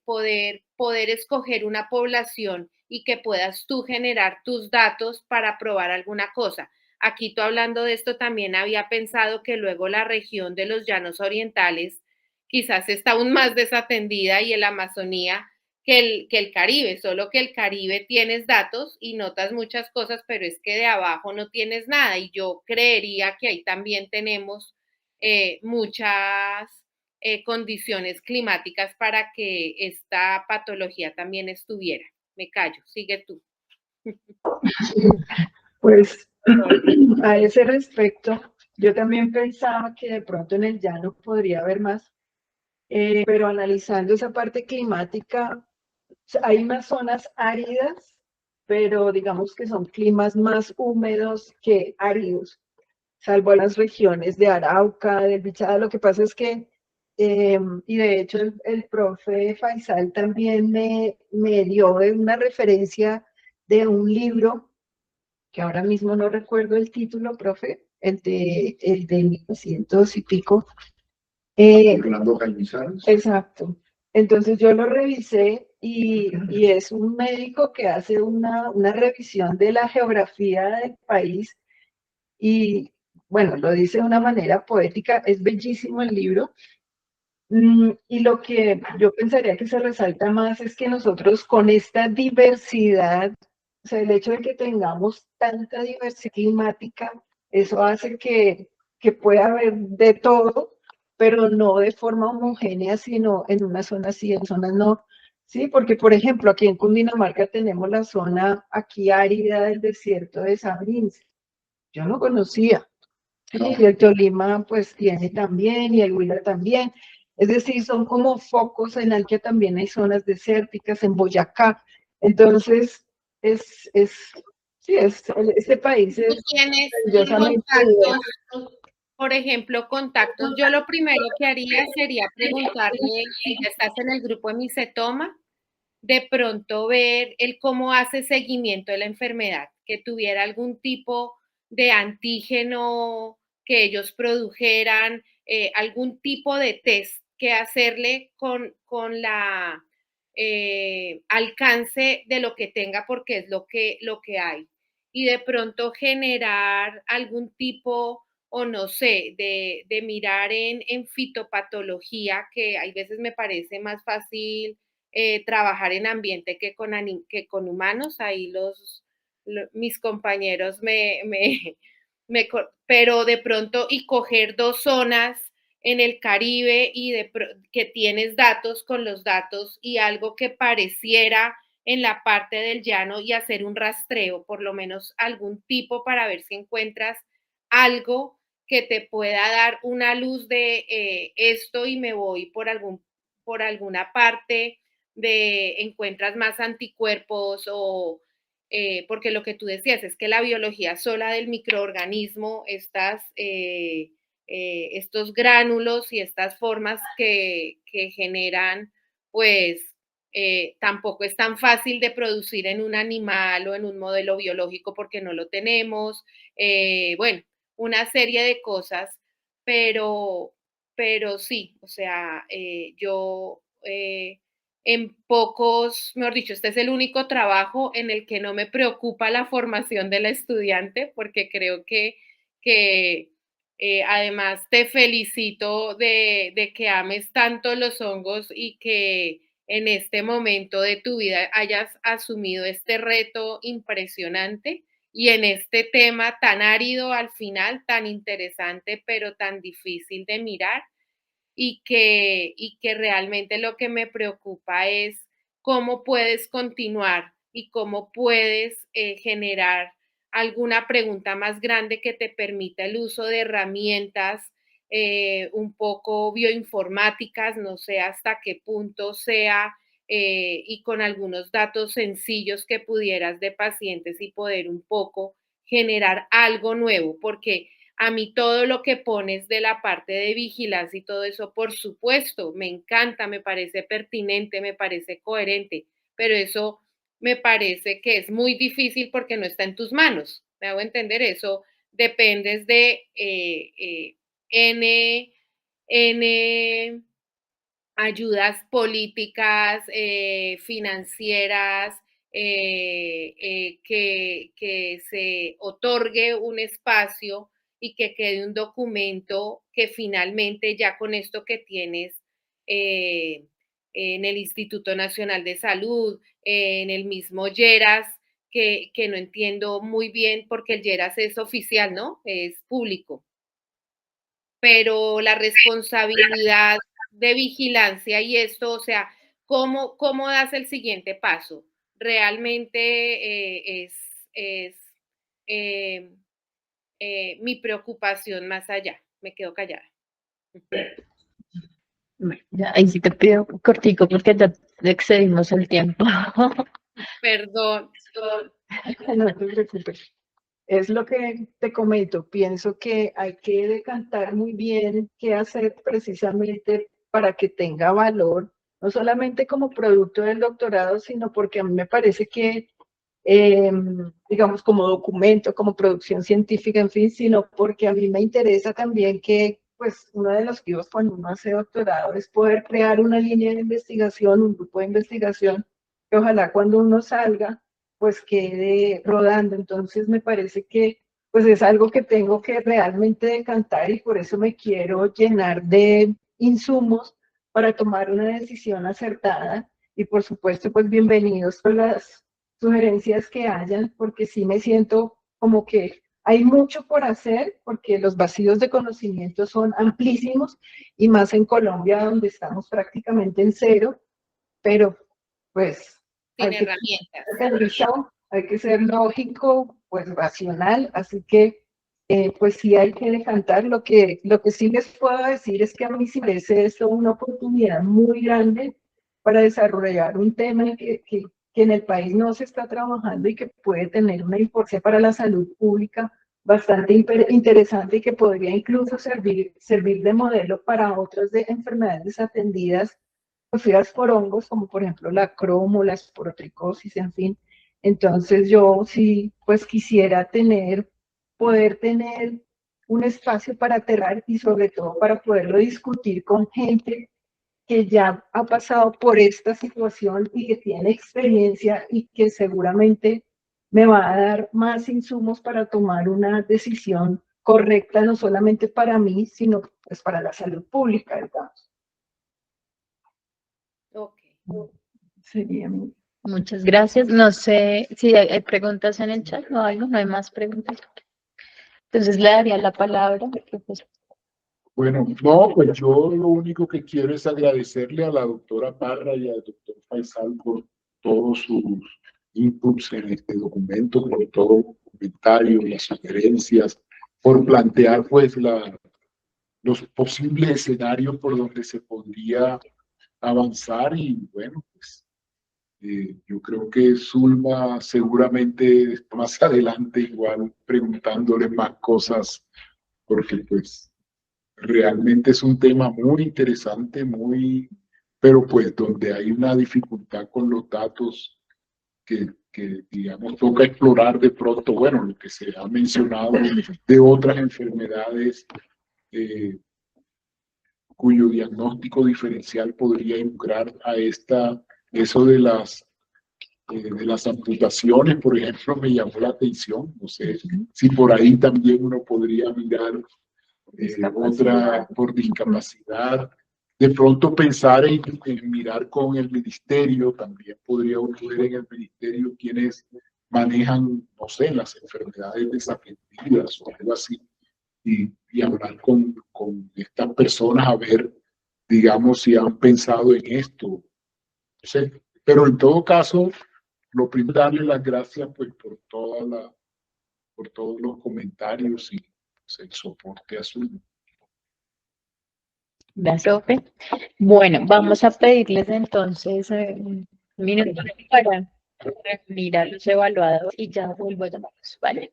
poder escoger una población y que puedas tú generar tus datos para probar alguna cosa. Aquí tú hablando de esto también había pensado que luego la región de los llanos orientales quizás está aún más desatendida y el Amazonía que el Caribe, solo que el Caribe tienes datos y notas muchas cosas, pero es que de abajo no tienes nada y yo creería que ahí también tenemos muchas condiciones climáticas para que esta patología también estuviera. Me callo, sigue tú. Pues a ese respecto, yo también pensaba que de pronto en el llano podría haber más, pero analizando esa parte climática, hay unas zonas áridas, pero digamos que son climas más húmedos que áridos, salvo las regiones de Arauca, del Bichada. Lo que pasa es que, y de hecho el profe Faisal también me dio una referencia de un libro que ahora mismo no recuerdo el título, profe, el de 1900 y pico. Orlando Cañizares. Exacto. Entonces yo lo revisé y es un médico que hace una revisión de la geografía del país y, bueno, lo dice de una manera poética, es bellísimo el libro. Y lo que yo pensaría que se resalta más es que nosotros con esta diversidad, o sea, el hecho de que tengamos tanta diversidad climática, eso hace que pueda haber de todo, pero no de forma homogénea, sino en una zona sí, en zonas no. Sí, porque por ejemplo, aquí en Cundinamarca tenemos la zona aquí árida del desierto de Sabrins. Yo no conocía. Y el Tolima pues tiene también, y el Huila también. Es decir, son como focos en el que también hay zonas desérticas, en Boyacá. Entonces, este país Tú es tienes maravillosamente contactos, por ejemplo, contactos. Yo lo primero que haría sería preguntarle si ya estás en el grupo de Mycetoma, de pronto ver el cómo hace seguimiento de la enfermedad, que tuviera algún tipo de antígeno que ellos produjeran, algún tipo de test que hacerle con la alcance de lo que tenga, porque es lo que hay. Y de pronto generar algún tipo o no sé, de mirar en fitopatología, que hay veces me parece más fácil trabajar en ambiente que con humanos. Ahí mis compañeros pero de pronto, y coger 2 zonas en el Caribe que tienes datos con los datos y algo que pareciera en la parte del llano y hacer un rastreo, por lo menos algún tipo, para ver si encuentras algo que te pueda dar una luz de esto, y me voy por alguna parte encuentras más anticuerpos, o porque lo que tú decías es que la biología sola del microorganismo, estos gránulos y estas formas que generan, pues tampoco es tan fácil de producir en un animal o en un modelo biológico porque no lo tenemos. Bueno, una serie de cosas, pero, pero sí, o sea, yo mejor dicho, este es el único trabajo en el que no me preocupa la formación del estudiante, porque creo que además te felicito de que ames tanto los hongos y que en este momento de tu vida hayas asumido este reto impresionante, y en este tema tan árido al final, tan interesante, pero tan difícil de mirar, y que realmente lo que me preocupa es cómo puedes continuar y cómo puedes generar alguna pregunta más grande que te permita el uso de herramientas un poco bioinformáticas, no sé hasta qué punto sea, y con algunos datos sencillos que pudieras de pacientes, y poder un poco generar algo nuevo, porque a mí todo lo que pones de la parte de vigilancia y todo eso, por supuesto, me encanta, me parece pertinente, me parece coherente, pero eso me parece que es muy difícil porque no está en tus manos. ¿Me hago entender? Eso dependes de N ayudas políticas, financieras, que se otorgue un espacio y que quede un documento que finalmente, ya con esto que tienes eh, en el Instituto Nacional de Salud, en el mismo Lleras, que no entiendo muy bien porque el Lleras es oficial, ¿no? Es público, pero la responsabilidad de vigilancia y esto, o sea, ¿cómo das el siguiente paso? Realmente es eh, mi preocupación más allá. Me quedo callada. Bueno, ya, ahí sí te pido cortico porque ya excedimos el tiempo. Perdón. No te preocupes. Es lo que te comento. Pienso que hay que decantar muy bien qué hacer precisamente para que tenga valor, no solamente como producto del doctorado, sino porque a mí me parece que, digamos, como documento, como producción científica, en fin, sino porque a mí me interesa también que, pues, uno de los objetivos cuando uno hace doctorado es poder crear una línea de investigación, un grupo de investigación, que ojalá cuando uno salga pues quede rodando. Entonces me parece que pues es algo que tengo que realmente decantar y por eso me quiero llenar de insumos para tomar una decisión acertada y por supuesto pues bienvenidos con las sugerencias que hayan porque sí me siento como que hay mucho por hacer porque los vacíos de conocimiento son amplísimos y más en Colombia donde estamos prácticamente en cero, pero pues Sin hay que herramientas. hay que ser lógico, pues racional, así que pues sí hay que decantar. Lo que sí les puedo decir es que a mí sí me parece esto una oportunidad muy grande para desarrollar un tema que en el país no se está trabajando y que puede tener una importancia para la salud pública bastante interesante y que podría incluso servir de modelo para otras enfermedades desatendidas producidas por hongos, como por ejemplo la cromo, la esporotricosis, en fin. Entonces yo sí, pues quisiera poder tener un espacio para aterrar y sobre todo para poderlo discutir con gente que ya ha pasado por esta situación y que tiene experiencia y que seguramente me va a dar más insumos para tomar una decisión correcta no solamente para mí, sino pues para la salud pública, digamos. Ok. Sería mi... Muchas gracias. No sé si hay preguntas en el chat o algo, no hay más preguntas. Entonces le daría la palabra al profesor. Bueno, no, pues yo lo único que quiero es agradecerle a la doctora Parra y al doctor Faisal por todos sus inputs en este documento, por todo el comentario, las sugerencias, por plantear pues los posibles escenarios por donde se podría avanzar y bueno, pues yo creo que Zulma seguramente más adelante igual preguntándole más cosas porque pues realmente es un tema muy interesante, pero pues donde hay una dificultad con los datos que digamos, toca explorar de pronto, bueno, lo que se ha mencionado de otras enfermedades cuyo diagnóstico diferencial podría involucrar a eso de las amputaciones, por ejemplo, me llamó la atención, no sé si por ahí también uno podría mirar otra por discapacidad. De pronto pensar en mirar con el ministerio, también podría ocurrir en el ministerio quienes manejan, no sé, las enfermedades desatendidas o algo así, y hablar con estas personas a ver, digamos, si han pensado en esto. No sé. Pero en todo caso, lo primero darle las gracias pues, por todos los comentarios y pues, el soporte a su... Gracias, profe. Bueno, vamos a pedirles entonces un minuto para reunir a los evaluadores y ya vuelvo a llamarlos, ¿vale?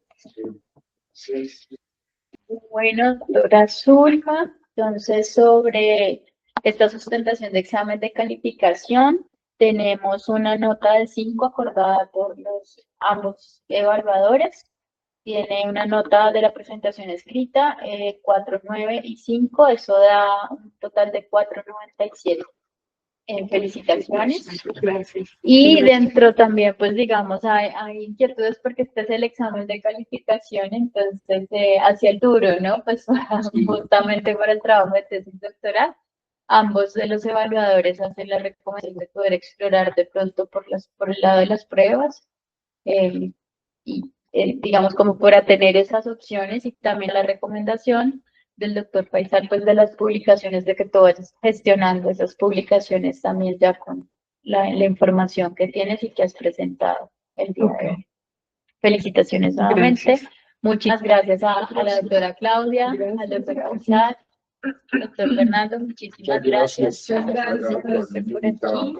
Bueno, doctora Zulma, entonces sobre esta sustentación de examen de calificación, tenemos una nota de 5 acordada por ambos evaluadores. Tiene una nota de la presentación escrita, 4.9 y 5, eso da un total de 4.97. Felicitaciones. Gracias. Y dentro también, pues digamos, hay inquietudes porque este es el examen de calificación, entonces hacia el duro, ¿no? Pues justamente para el trabajo de tesis doctoral, ambos de los evaluadores hacen la recomendación de poder explorar de pronto por el lado de las pruebas y digamos como para tener esas opciones y también la recomendación del doctor Faisal, pues de las publicaciones, de que tú vayas gestionando esas publicaciones también ya con la información que tienes y que has presentado el día de hoy. Felicitaciones nuevamente. Gracias. Muchas gracias a la doctora Claudia, al doctor Faisal, doctor Fernando, muchísimas gracias. Muchas gracias. Por aquí.